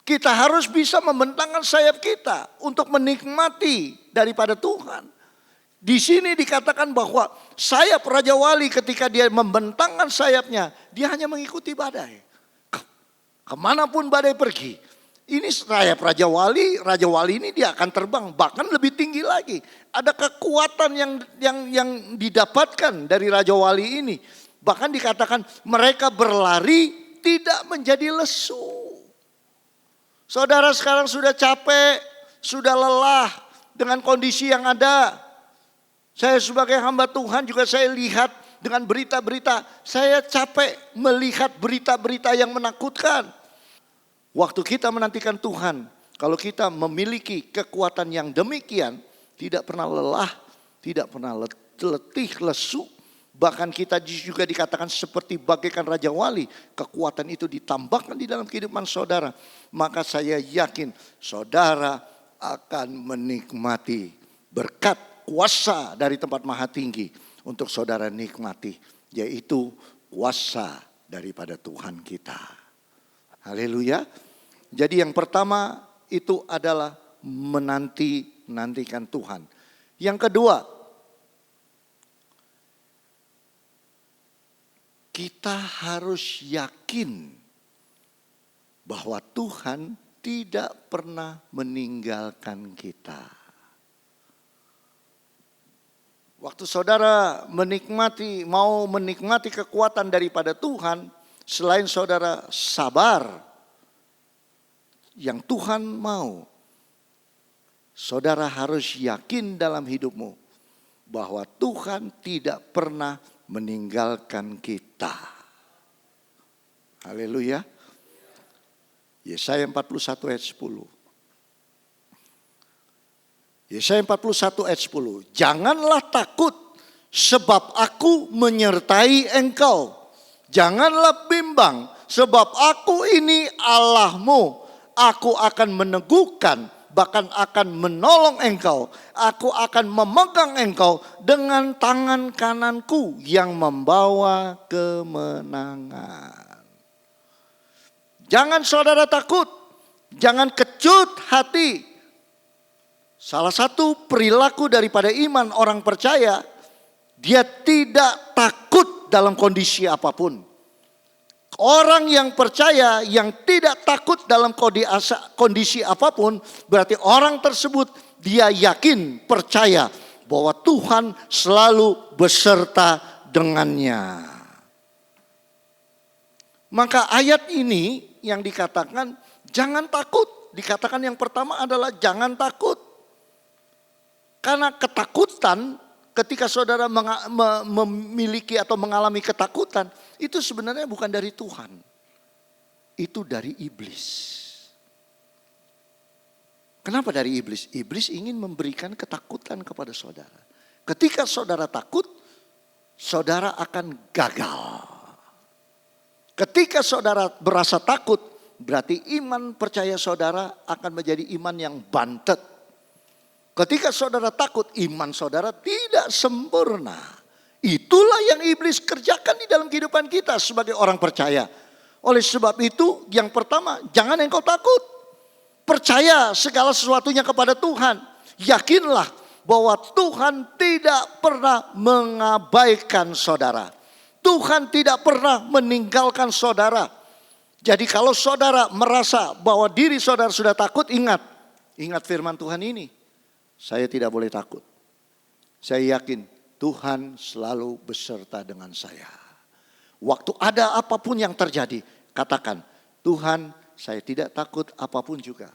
Kita harus bisa membentangkan sayap kita untuk menikmati daripada Tuhan. Di sini dikatakan bahwa sayap Raja Wali ketika dia membentangkan sayapnya, dia hanya mengikuti badai. Kemanapun badai pergi. Ini sayap Raja Wali ini dia akan terbang bahkan lebih tinggi lagi. Ada kekuatan yang didapatkan dari Raja Wali ini. Bahkan dikatakan mereka berlari tidak menjadi lesu. Saudara sekarang sudah capek, sudah lelah dengan kondisi yang ada. Saya sebagai hamba Tuhan juga saya lihat dengan berita-berita. Saya capek melihat berita-berita yang menakutkan. Waktu kita menantikan Tuhan, kalau kita memiliki kekuatan yang demikian, tidak pernah lelah, tidak pernah letih, lesu. Bahkan kita juga dikatakan seperti bagaikan Raja Wali. Kekuatan itu ditambahkan di dalam kehidupan saudara. Maka saya yakin saudara akan menikmati berkat kuasa dari tempat maha tinggi. Untuk saudara nikmati. Yaitu kuasa daripada Tuhan kita. Haleluya. Jadi yang pertama itu adalah menantikan Tuhan. Yang kedua, kita harus yakin bahwa Tuhan tidak pernah meninggalkan kita. Waktu saudara mau menikmati kekuatan daripada Tuhan, selain saudara sabar, yang Tuhan mau, saudara harus yakin dalam hidupmu bahwa Tuhan tidak pernah meninggalkan kita. Haleluya. Yesaya 41 ayat 10. Yesaya 41 ayat 10. Janganlah takut sebab aku menyertai engkau. Janganlah bimbang sebab aku ini Allahmu. Aku akan meneguhkan, bahkan akan menolong engkau. Aku akan memegang engkau dengan tangan kananku yang membawa kemenangan. Jangan saudara takut, jangan kecut hati. Salah satu perilaku daripada iman orang percaya, dia tidak takut dalam kondisi apapun. Orang yang percaya yang tidak takut dalam kondisi apapun, berarti orang tersebut dia yakin, percaya bahwa Tuhan selalu beserta dengannya. Maka ayat ini yang dikatakan jangan takut. Dikatakan yang pertama adalah jangan takut. Karena ketakutan, ketika saudara memiliki atau mengalami ketakutan, itu sebenarnya bukan dari Tuhan. Itu dari iblis. Kenapa dari iblis? Iblis ingin memberikan ketakutan kepada saudara. Ketika saudara takut, saudara akan gagal. Ketika saudara berasa takut, berarti iman percaya saudara akan menjadi iman yang bantet. Ketika saudara takut, iman saudara tidak sempurna. Itulah yang iblis kerjakan di dalam kehidupan kita sebagai orang percaya. Oleh sebab itu, yang pertama, jangan engkau takut. Percaya segala sesuatunya kepada Tuhan. Yakinlah bahwa Tuhan tidak pernah mengabaikan saudara. Tuhan tidak pernah meninggalkan saudara. Jadi kalau saudara merasa bahwa diri saudara sudah takut, ingat firman Tuhan ini. Saya tidak boleh takut. Saya yakin Tuhan selalu beserta dengan saya. Waktu ada apapun yang terjadi, katakan, Tuhan, saya tidak takut apapun juga.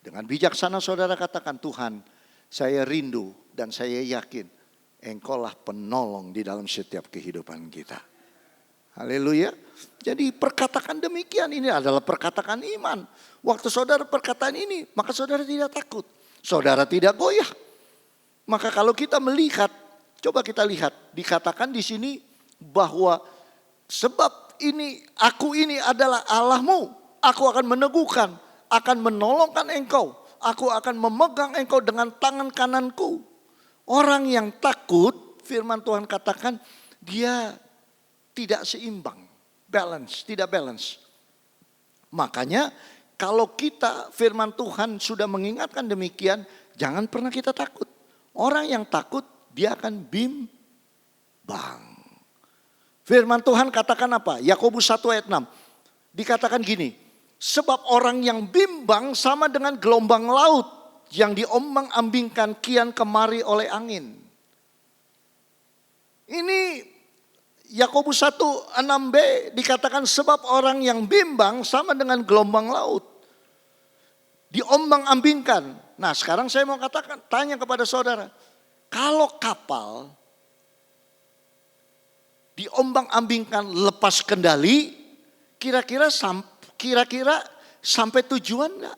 Dengan bijaksana saudara katakan, Tuhan, saya rindu dan saya yakin Engkaulah penolong di dalam setiap kehidupan kita. Haleluya. Jadi perkatakan demikian, ini adalah perkataan iman. Waktu saudara perkataan ini, maka saudara tidak takut. Saudara tidak goyah. Maka kalau kita melihat, coba kita lihat, dikatakan di sini bahwa sebab ini, aku ini adalah Allahmu. Aku akan meneguhkan, akan menolongkan engkau. Aku akan memegang engkau dengan tangan kananku. Orang yang takut, firman Tuhan katakan, dia tidak seimbang, tidak balance. Makanya kalau kita, firman Tuhan sudah mengingatkan demikian, jangan pernah kita takut. Orang yang takut, dia akan bimbang. Firman Tuhan katakan apa? Yakobus 1 ayat 6. Dikatakan gini, sebab orang yang bimbang sama dengan gelombang laut yang diombang-ambingkan kian kemari oleh angin. Ini Yakobus 1 6b dikatakan sebab orang yang bimbang sama dengan gelombang laut. Diombang-ambingkan. Nah sekarang saya mau katakan, tanya kepada saudara. Kalau kapal diombang-ambingkan lepas kendali, kira-kira sampai tujuan enggak?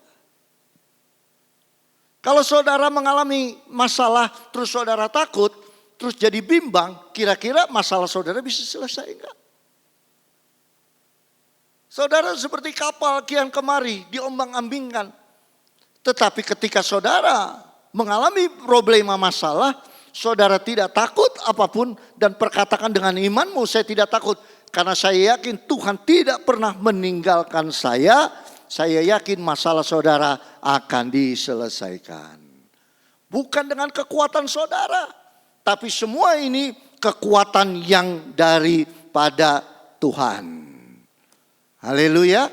Kalau saudara mengalami masalah terus saudara takut, terus jadi bimbang, kira-kira masalah saudara bisa selesai enggak? Saudara seperti kapal kian kemari diombang-ambingkan. Tetapi ketika saudara mengalami problema masalah, saudara tidak takut apapun dan perkatakan dengan imanmu, saya tidak takut. Karena saya yakin Tuhan tidak pernah meninggalkan saya. Saya yakin masalah saudara akan diselesaikan. Bukan dengan kekuatan saudara. Tapi semua ini kekuatan yang daripada Tuhan. Haleluya.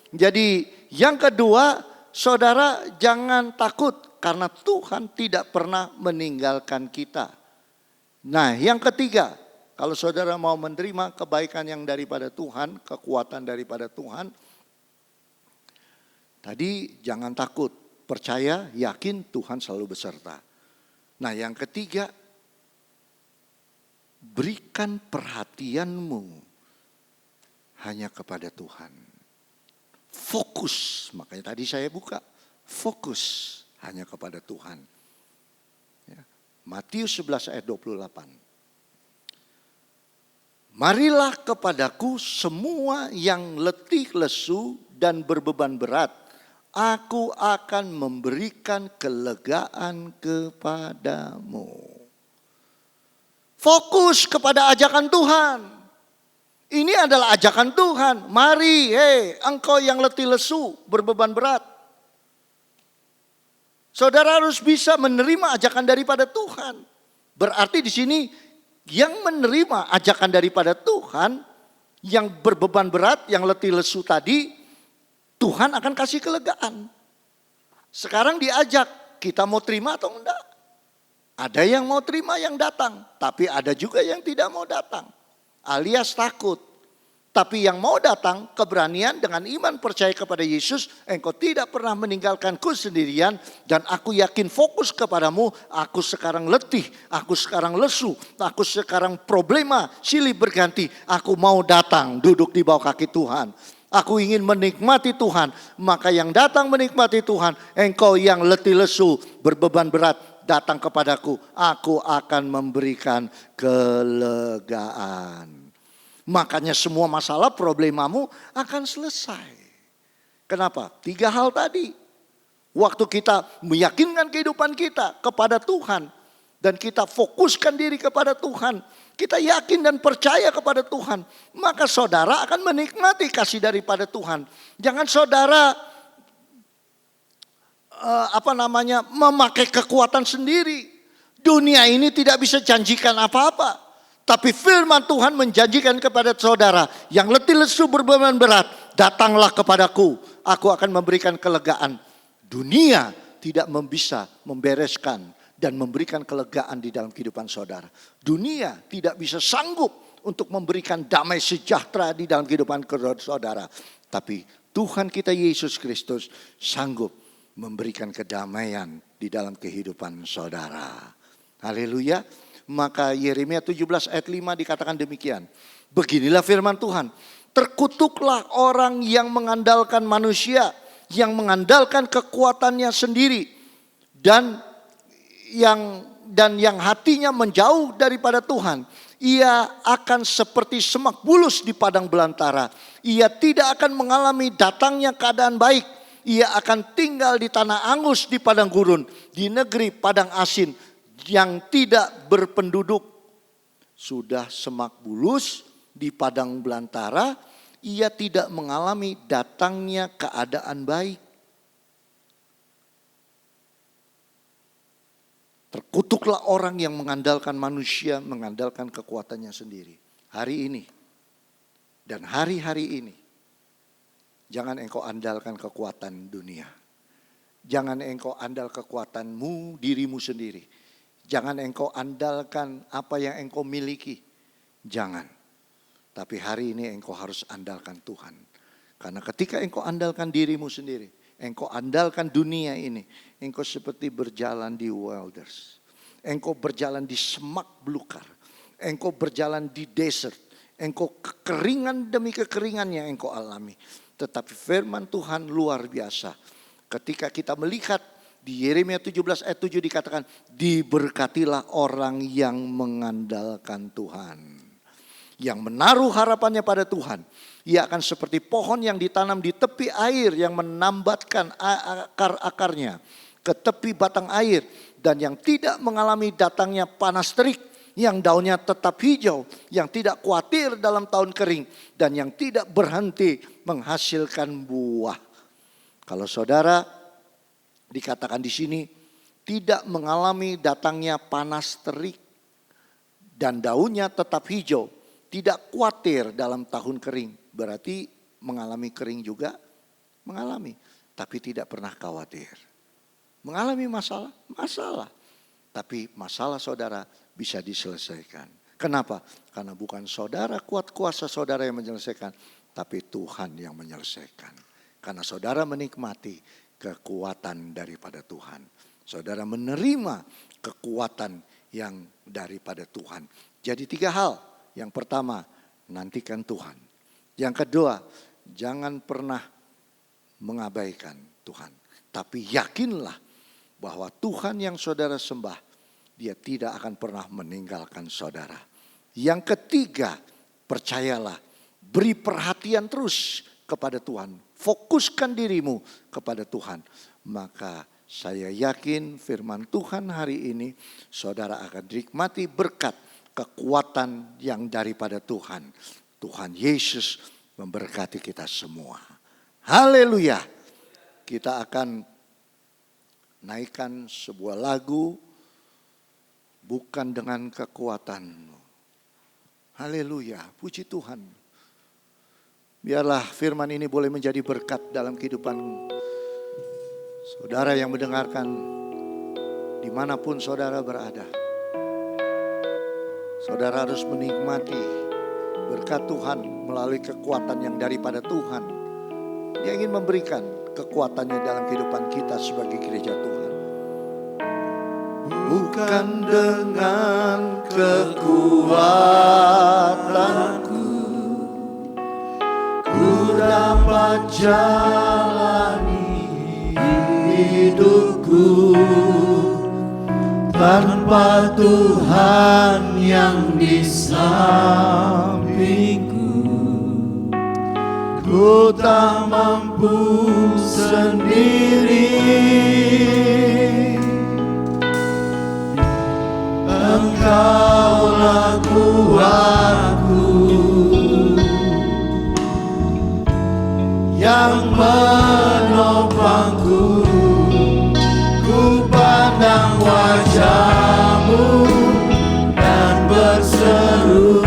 Jadi yang kedua, saudara jangan takut. Karena Tuhan tidak pernah meninggalkan kita. Nah yang ketiga, kalau saudara mau menerima kebaikan yang daripada Tuhan, kekuatan daripada Tuhan, tadi jangan takut, percaya, yakin Tuhan selalu beserta. Nah yang ketiga, berikan perhatianmu hanya kepada Tuhan. Fokus, makanya tadi saya buka, fokus hanya kepada Tuhan. Ya. Matius 11 ayat 28. Marilah kepadaku semua yang letih lesu dan berbeban berat. Aku akan memberikan kelegaan kepadamu. Fokus kepada ajakan Tuhan. Ini adalah ajakan Tuhan. Mari, engkau yang letih lesu, berbeban berat. Saudara harus bisa menerima ajakan daripada Tuhan. Berarti di sini yang menerima ajakan daripada Tuhan, yang berbeban berat, yang letih lesu tadi, Tuhan akan kasih kelegaan. Sekarang diajak, kita mau terima atau enggak? Ada yang mau terima yang datang, tapi ada juga yang tidak mau datang. Alias takut. Tapi yang mau datang keberanian dengan iman percaya kepada Yesus. Engkau tidak pernah meninggalkanku sendirian. Dan aku yakin fokus kepadamu. Aku sekarang letih. Aku sekarang lesu. Aku sekarang problema silih berganti. Aku mau datang duduk di bawah kaki Tuhan. Aku ingin menikmati Tuhan. Maka yang datang menikmati Tuhan. Engkau yang letih lesu berbeban berat. Datang kepadaku. Aku akan memberikan kelegaan. Makanya semua masalah problemamu akan selesai. Kenapa? 3 hal tadi. Waktu kita meyakinkan kehidupan kita kepada Tuhan. Dan kita fokuskan diri kepada Tuhan. Kita yakin dan percaya kepada Tuhan. Maka saudara akan menikmati kasih daripada Tuhan. Jangan saudara memakai kekuatan sendiri. Dunia ini tidak bisa janjikan apa-apa. Tapi firman Tuhan menjanjikan kepada saudara yang letih lesu berbeban berat, datanglah kepadaku, aku akan memberikan kelegaan. Dunia tidak bisa membereskan dan memberikan kelegaan di dalam kehidupan saudara. Dunia tidak bisa sanggup untuk memberikan damai sejahtera di dalam kehidupan saudara. Tapi Tuhan kita Yesus Kristus sanggup memberikan kedamaian di dalam kehidupan saudara. Haleluya. Maka Yeremia 17 ayat 5 dikatakan demikian. Beginilah firman Tuhan. Terkutuklah orang yang mengandalkan manusia, yang mengandalkan kekuatannya sendiri, dan yang hatinya menjauh daripada Tuhan. Ia akan seperti semak bulus di padang belantara. Ia tidak akan mengalami datangnya keadaan baik. Ia akan tinggal di tanah angus di padang gurun, di negeri padang asin yang tidak berpenduduk. Sudah semak bulus di padang belantara, ia tidak mengalami datangnya keadaan baik. Terkutuklah orang yang mengandalkan manusia, mengandalkan kekuatannya sendiri. Hari ini dan hari-hari ini, jangan engkau andalkan kekuatan dunia. Jangan engkau andal kekuatanmu, dirimu sendiri. Jangan engkau andalkan apa yang engkau miliki. Jangan. Tapi hari ini engkau harus andalkan Tuhan. Karena ketika engkau andalkan dirimu sendiri, engkau andalkan dunia ini, engkau seperti berjalan di wilderness. Engkau berjalan di semak belukar. Engkau berjalan di desert. Engkau kekeringan demi kekeringan yang engkau alami. Tetapi firman Tuhan luar biasa. Ketika kita melihat di Yeremia 17 ayat 7 dikatakan, diberkatilah orang yang mengandalkan Tuhan. Yang menaruh harapannya pada Tuhan. Ia akan seperti pohon yang ditanam di tepi air yang menambatkan akar-akarnya ke tepi batang air. Dan yang tidak mengalami datangnya panas terik. Yang daunnya tetap hijau. Yang tidak khawatir dalam tahun kering. Dan yang tidak berhenti menghasilkan buah. Kalau saudara dikatakan di sini tidak mengalami datangnya panas terik. Dan daunnya tetap hijau. Tidak khawatir dalam tahun kering. Berarti mengalami kering juga? Mengalami. Tapi tidak pernah khawatir. Mengalami masalah? Masalah. Tapi masalah saudara bisa diselesaikan. Kenapa? Karena bukan saudara kuat kuasa saudara yang menyelesaikan. Tapi Tuhan yang menyelesaikan. Karena saudara menikmati kekuatan daripada Tuhan. Saudara menerima kekuatan yang daripada Tuhan. Jadi 3 hal. Yang pertama, nantikan Tuhan. Yang kedua, jangan pernah mengabaikan Tuhan. Tapi yakinlah bahwa Tuhan yang saudara sembah, dia tidak akan pernah meninggalkan saudara. Yang ketiga, percayalah, beri perhatian terus kepada Tuhan. Fokuskan dirimu kepada Tuhan. Maka saya yakin firman Tuhan hari ini, saudara akan dinikmati berkat kekuatan yang daripada Tuhan. Tuhan Yesus memberkati kita semua. Haleluya. Kita akan naikkan sebuah lagu, bukan dengan kekuatanmu. Haleluya. Puji Tuhan. Biarlah firman ini boleh menjadi berkat dalam kehidupan saudara yang mendengarkan dimanapun saudara berada. Saudara harus menikmati berkat Tuhan melalui kekuatan yang daripada Tuhan. Dia ingin memberikan kekuatannya dalam kehidupan kita sebagai gereja Tuhan. Bukan dengan kekuatanku ku dapat jalani hidupku. Tanpa Tuhan yang di sampingku, ku tak mampu sendiri. Engkaulah kuatku yang menopangku. Ku pandang wajah-Mu dan berseru,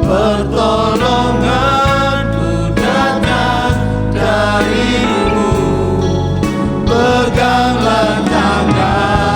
pertolonganku datang dari-Mu. Peganglah tangan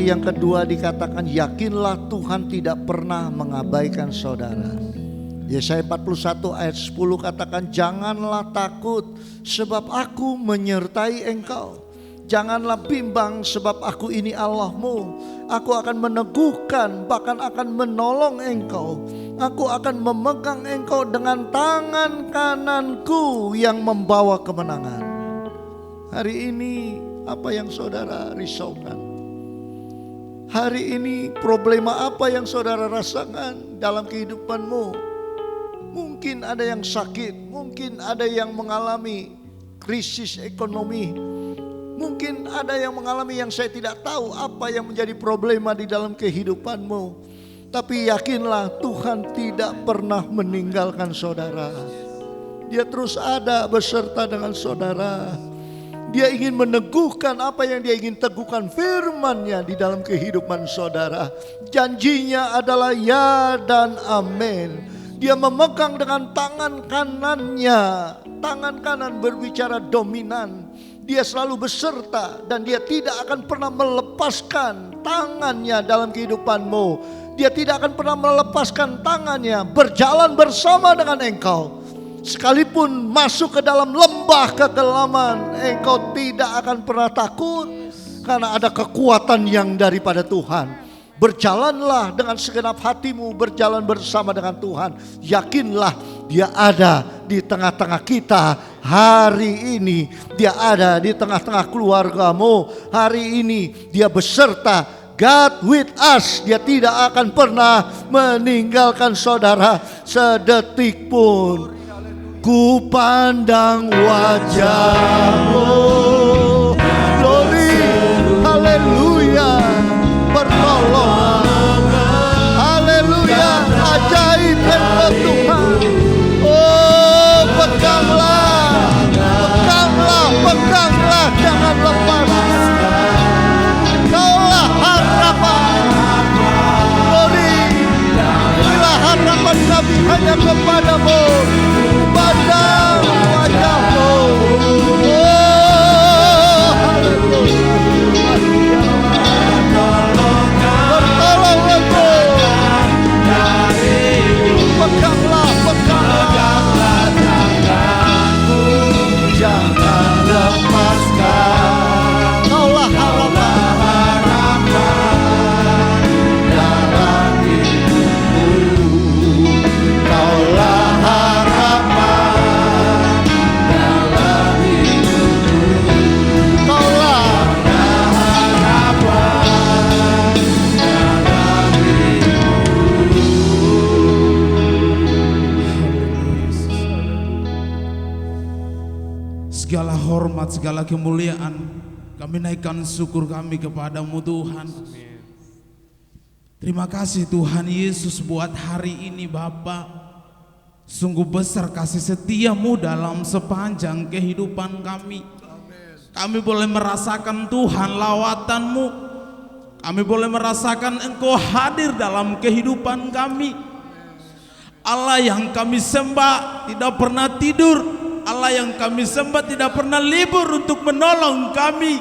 Kali yang kedua dikatakan, yakinlah Tuhan tidak pernah mengabaikan saudara. Yesaya 41 ayat 10 katakan, janganlah takut sebab aku menyertai engkau. Janganlah bimbang sebab aku ini Allahmu. Aku akan meneguhkan, bahkan akan menolong engkau. Aku akan memegang engkau dengan tangan kananku yang membawa kemenangan. Hari ini apa yang saudara risaukan? Hari ini problema apa yang saudara rasakan dalam kehidupanmu? Mungkin ada yang sakit, mungkin ada yang mengalami krisis ekonomi, mungkin ada yang mengalami yang saya tidak tahu apa yang menjadi problema di dalam kehidupanmu. Tapi yakinlah Tuhan tidak pernah meninggalkan saudara. Dia terus ada beserta dengan saudara. Dia ingin meneguhkan apa yang dia ingin teguhkan, firman-Nya di dalam kehidupan saudara. Janjinya adalah ya dan amin. Dia memegang dengan tangan kanannya. Tangan kanan berbicara dominan. Dia selalu beserta dan dia tidak akan pernah melepaskan tangannya dalam kehidupanmu. Dia tidak akan pernah melepaskan tangannya, berjalan bersama dengan engkau. Sekalipun masuk ke dalam lembah kegelaman, engkau tidak akan pernah takut karena ada kekuatan yang daripada Tuhan. Berjalanlah dengan segenap hatimu, berjalan bersama dengan Tuhan. Yakinlah Dia ada di tengah-tengah kita hari ini. Dia ada di tengah-tengah keluargamu hari ini. Dia beserta, God with us. Dia tidak akan pernah meninggalkan saudara sedetik pun. Ku pandang wajah-Mu, glory, haleluya, pertolongan, haleluya, ajaib engkau Tuhan. Oh, peganglah, peganglah, peganglah, jangan lepas. Kaulah harapan, glory, inilah harapan kami hanya kepadamu. Pandang wajah-Mu, oh haleluya, bertolong engkau, peganglah, peganglah, jangan lepaskan, kaulah harapan dalam hidupku, kaulah segala hormat, segala kemuliaan kami naikkan syukur kami kepadamu Tuhan. Terima kasih Tuhan Yesus buat hari ini Bapa. Sungguh besar kasih setiamu dalam sepanjang kehidupan kami. Kami boleh merasakan Tuhan lawatanmu. Kami boleh merasakan Engkau hadir dalam kehidupan kami. Allah yang kami sembah tidak pernah tidur. Allah yang kami sembah tidak pernah libur untuk menolong kami.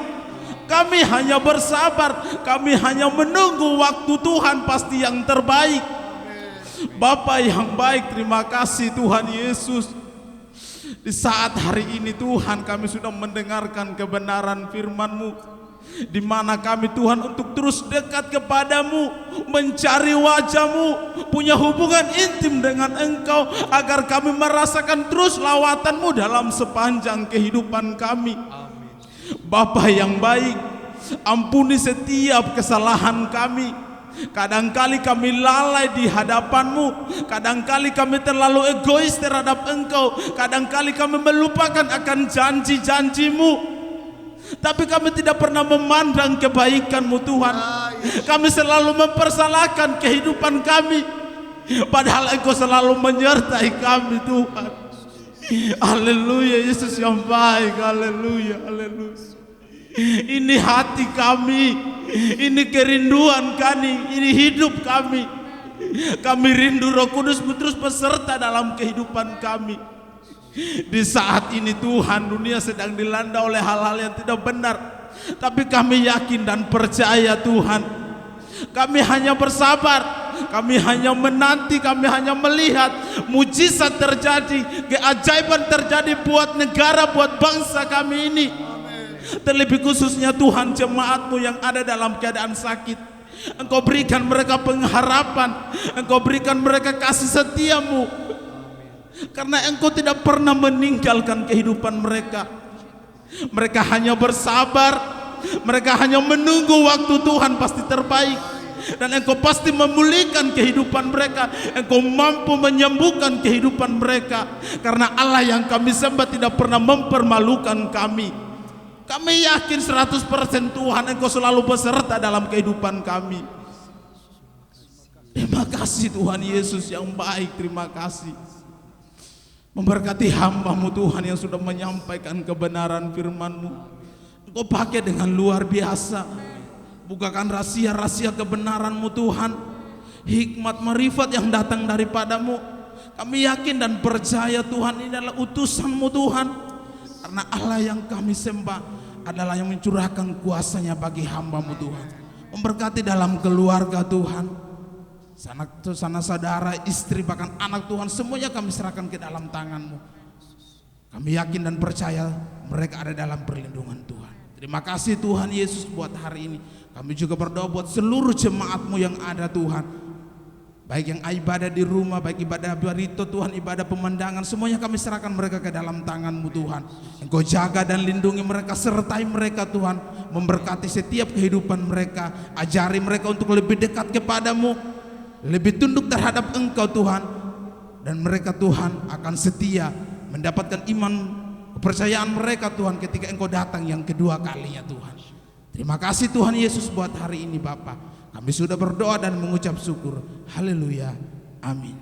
Kami hanya bersabar, kami hanya menunggu waktu Tuhan pasti yang terbaik. Bapa yang baik, terima kasih Tuhan Yesus. Di saat hari ini Tuhan kami sudah mendengarkan kebenaran firman-Mu, di mana kami Tuhan untuk terus dekat kepadamu, mencari wajah-Mu, punya hubungan intim dengan Engkau, agar kami merasakan terus lawatan-Mu dalam sepanjang kehidupan kami. Bapa yang baik, ampuni setiap kesalahan kami. Kadangkali kami lalai di hadapan-Mu, kadangkali kami terlalu egois terhadap Engkau, kadangkali kami melupakan akan janji-janji-Mu. Tapi kami tidak pernah memandang kebaikan-Mu Tuhan. Kami selalu mempersalahkan kehidupan kami, padahal Engkau selalu menyertai kami Tuhan. Haleluya, Yesus yang baik, haleluya, haleluya. Ini hati kami, ini kerinduan kami, ini hidup kami. Kami rindu Roh Kudus terus beserta dalam kehidupan kami. Di saat ini Tuhan, dunia sedang dilanda oleh hal-hal yang tidak benar. Tapi kami yakin dan percaya Tuhan, kami hanya bersabar, kami hanya menanti, kami hanya melihat mujizat terjadi, keajaiban terjadi buat negara, buat bangsa kami ini. Terlebih khususnya Tuhan, jemaat-Mu yang ada dalam keadaan sakit, Engkau berikan mereka pengharapan, Engkau berikan mereka kasih setia-Mu, karena Engkau tidak pernah meninggalkan kehidupan mereka. Mereka hanya bersabar, mereka hanya menunggu waktu Tuhan pasti terbaik, dan Engkau pasti memulihkan kehidupan mereka. Engkau mampu menyembuhkan kehidupan mereka, karena Allah yang kami sembah tidak pernah mempermalukan kami. Kami yakin 100% Tuhan Engkau selalu beserta dalam kehidupan kami. Terima kasih Tuhan Yesus yang baik, terima kasih. Memberkati hamba-Mu Tuhan yang sudah menyampaikan kebenaran firman-Mu. Engkau pakai dengan luar biasa. Bukakan rahasia-rahasia kebenaran-Mu Tuhan, hikmat marifat yang datang daripada-Mu. Kami yakin dan percaya Tuhan ini adalah utusan-Mu Tuhan, karena Allah yang kami sembah adalah yang mencurahkan kuasanya bagi hamba-Mu Tuhan. Memberkati dalam keluarga Tuhan, sana saudara, istri, bahkan anak Tuhan, semuanya kami serahkan ke dalam tangan-Mu. Kami yakin dan percaya mereka ada dalam perlindungan Tuhan. Terima kasih Tuhan Yesus buat hari ini. Kami juga berdoa buat seluruh jemaat-Mu yang ada Tuhan, baik yang ibadah di rumah, baik ibadah barito Tuhan, ibadah pemandangan, semuanya kami serahkan mereka ke dalam tangan-Mu Tuhan. Engkau jaga dan lindungi mereka, sertai mereka Tuhan, memberkati setiap kehidupan mereka. Ajari mereka untuk lebih dekat kepada-Mu, lebih tunduk terhadap Engkau Tuhan, dan mereka Tuhan akan setia mendapatkan iman kepercayaan mereka Tuhan ketika Engkau datang yang kedua kalinya Tuhan. Terima kasih Tuhan Yesus buat hari ini Bapa. Kami sudah berdoa dan mengucap syukur. Haleluya. Amin.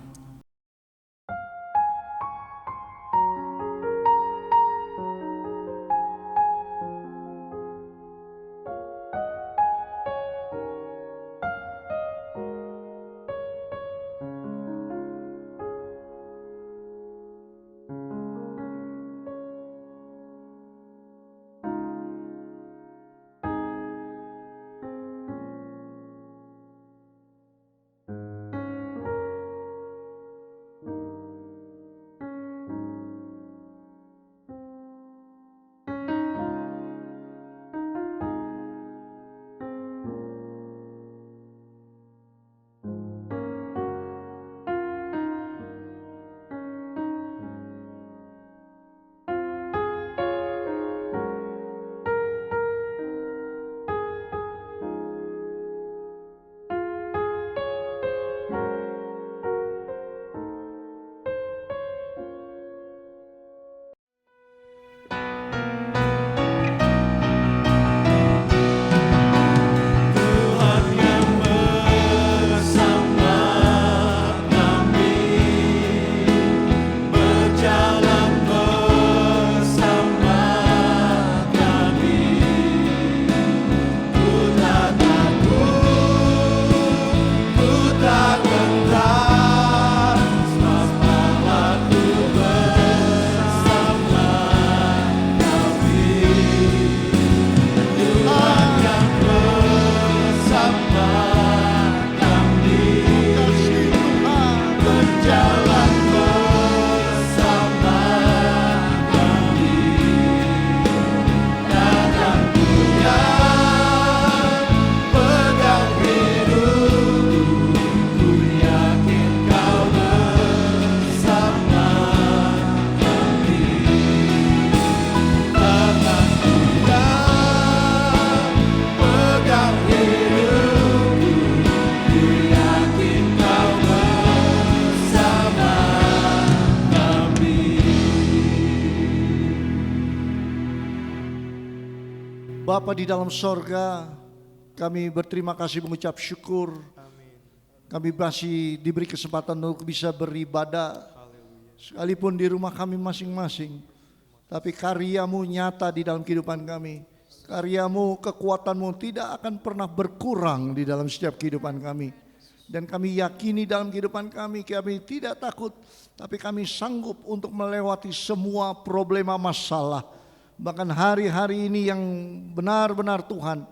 Bapa di dalam sorga, kami berterima kasih mengucap syukur. Kami masih diberi kesempatan untuk bisa beribadah, sekalipun di rumah kami masing-masing. Tapi karya-Mu nyata di dalam kehidupan kami. Karya-Mu, kekuatan-Mu tidak akan pernah berkurang di dalam setiap kehidupan kami. Dan kami yakini dalam kehidupan kami tidak takut, tapi kami sanggup untuk melewati semua problema masalah. Bahkan hari-hari ini yang benar-benar Tuhan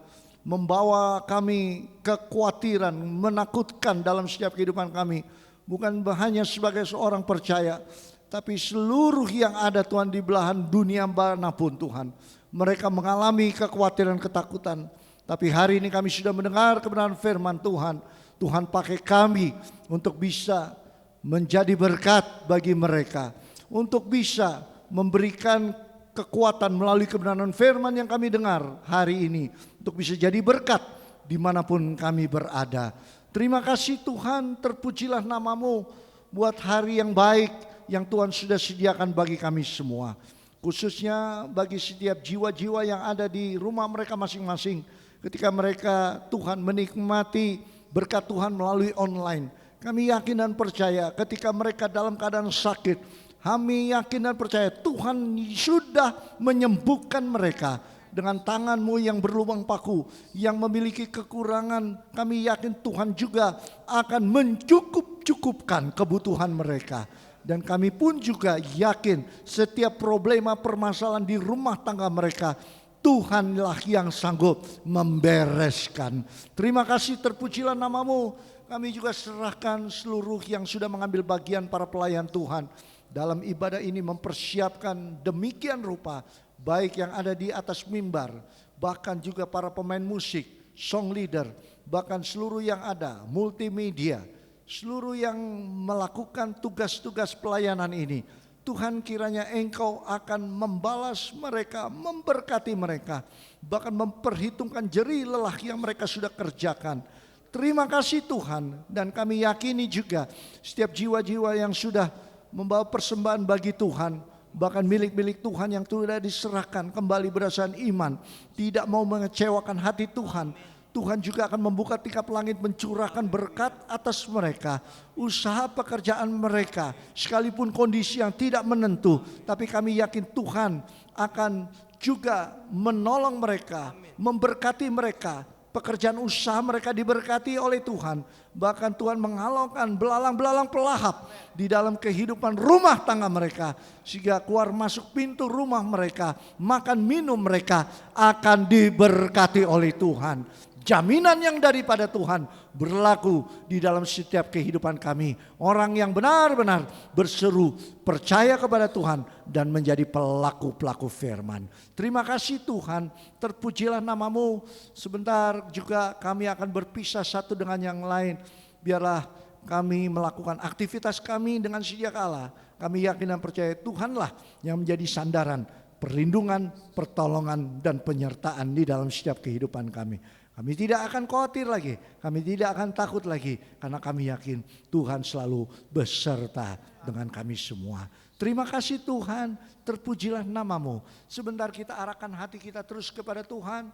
membawa kami kekhawatiran, menakutkan dalam setiap kehidupan kami. Bukan hanya sebagai seorang percaya, tapi seluruh yang ada Tuhan di belahan dunia manapun Tuhan. Mereka mengalami kekhawatiran, ketakutan. Tapi hari ini kami sudah mendengar kebenaran firman Tuhan. Tuhan pakai kami untuk bisa menjadi berkat bagi mereka. Untuk bisa memberikan kekuatan melalui kebenaran firman yang kami dengar hari ini. Untuk bisa jadi berkat dimanapun kami berada. Terima kasih Tuhan, terpujilah namamu buat hari yang baik yang Tuhan sudah sediakan bagi kami semua. Khususnya bagi setiap jiwa-jiwa yang ada di rumah mereka masing-masing. Ketika mereka Tuhan menikmati berkat Tuhan melalui online. Kami yakin dan percaya ketika mereka dalam keadaan sakit. Kami yakin dan percaya Tuhan sudah menyembuhkan mereka. Dengan tangan-Mu yang berlubang paku, yang memiliki kekurangan, kami yakin Tuhan juga akan mencukup-cukupkan kebutuhan mereka. Dan kami pun juga yakin setiap problema permasalahan di rumah tangga mereka, Tuhanlah yang sanggup membereskan. Terima kasih, terpujilah namamu. Kami juga serahkan seluruh yang sudah mengambil bagian para pelayan Tuhan dalam ibadah ini, mempersiapkan demikian rupa, baik yang ada di atas mimbar, bahkan juga para pemain musik, song leader, bahkan seluruh yang ada, multimedia, seluruh yang melakukan tugas-tugas pelayanan ini. Tuhan, kiranya Engkau akan membalas mereka, memberkati mereka, bahkan memperhitungkan jerih lelah yang mereka sudah kerjakan. Terima kasih Tuhan, dan kami yakini juga setiap jiwa-jiwa yang sudah membawa persembahan bagi Tuhan, bahkan milik-milik Tuhan yang sudah diserahkan kembali berdasarkan iman, tidak mau mengecewakan hati Tuhan. Tuhan juga akan membuka tingkap langit, mencurahkan berkat atas mereka, usaha pekerjaan mereka, sekalipun kondisi yang tidak menentu. Tapi kami yakin Tuhan akan juga menolong mereka, memberkati mereka. Pekerjaan usaha mereka diberkati oleh Tuhan. Bahkan Tuhan menghalaukan belalang-belalang pelahap di dalam kehidupan rumah tangga mereka. Sehingga keluar masuk pintu rumah mereka, makan minum mereka akan diberkati oleh Tuhan. Jaminan yang daripada Tuhan berlaku di dalam setiap kehidupan kami. Orang yang benar-benar berseru, percaya kepada Tuhan dan menjadi pelaku-pelaku firman. Terima kasih Tuhan, terpujilah namamu. Sebentar juga kami akan berpisah satu dengan yang lain. Biarlah kami melakukan aktivitas kami dengan sedia kala. Kami yakin dan percaya Tuhanlah yang menjadi sandaran, perlindungan, pertolongan dan penyertaan di dalam setiap kehidupan kami. Kami tidak akan khawatir lagi, kami tidak akan takut lagi, karena kami yakin Tuhan selalu beserta dengan kami semua. Terima kasih Tuhan, terpujilah namamu. Sebentar kita arahkan hati kita terus kepada Tuhan.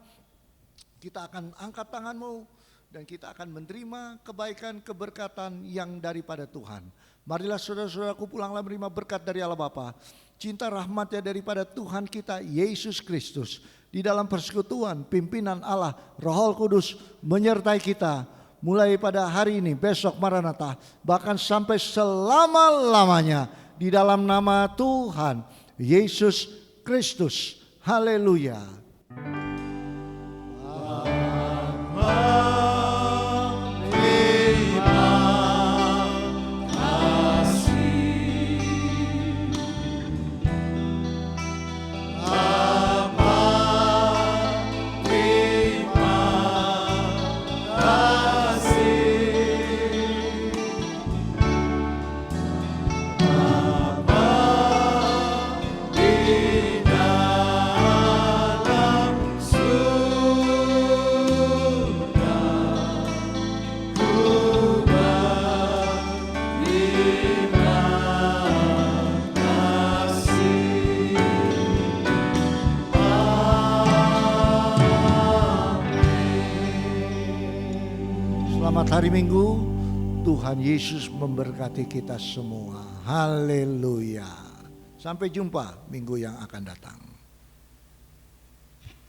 Kita akan angkat tanganmu dan kita akan menerima kebaikan, keberkatan yang daripada Tuhan. Marilah saudara-saudaraku, pulanglah menerima berkat dari Allah Bapa, cinta rahmatnya daripada Tuhan kita Yesus Kristus, di dalam persekutuan pimpinan Allah Roh Kudus menyertai kita mulai pada hari ini, besok Maranatha, bahkan sampai selama-lamanya, di dalam nama Tuhan Yesus Kristus. Haleluya. Selamat hari Minggu, Tuhan Yesus memberkati kita semua. Haleluya. Sampai jumpa minggu yang akan datang.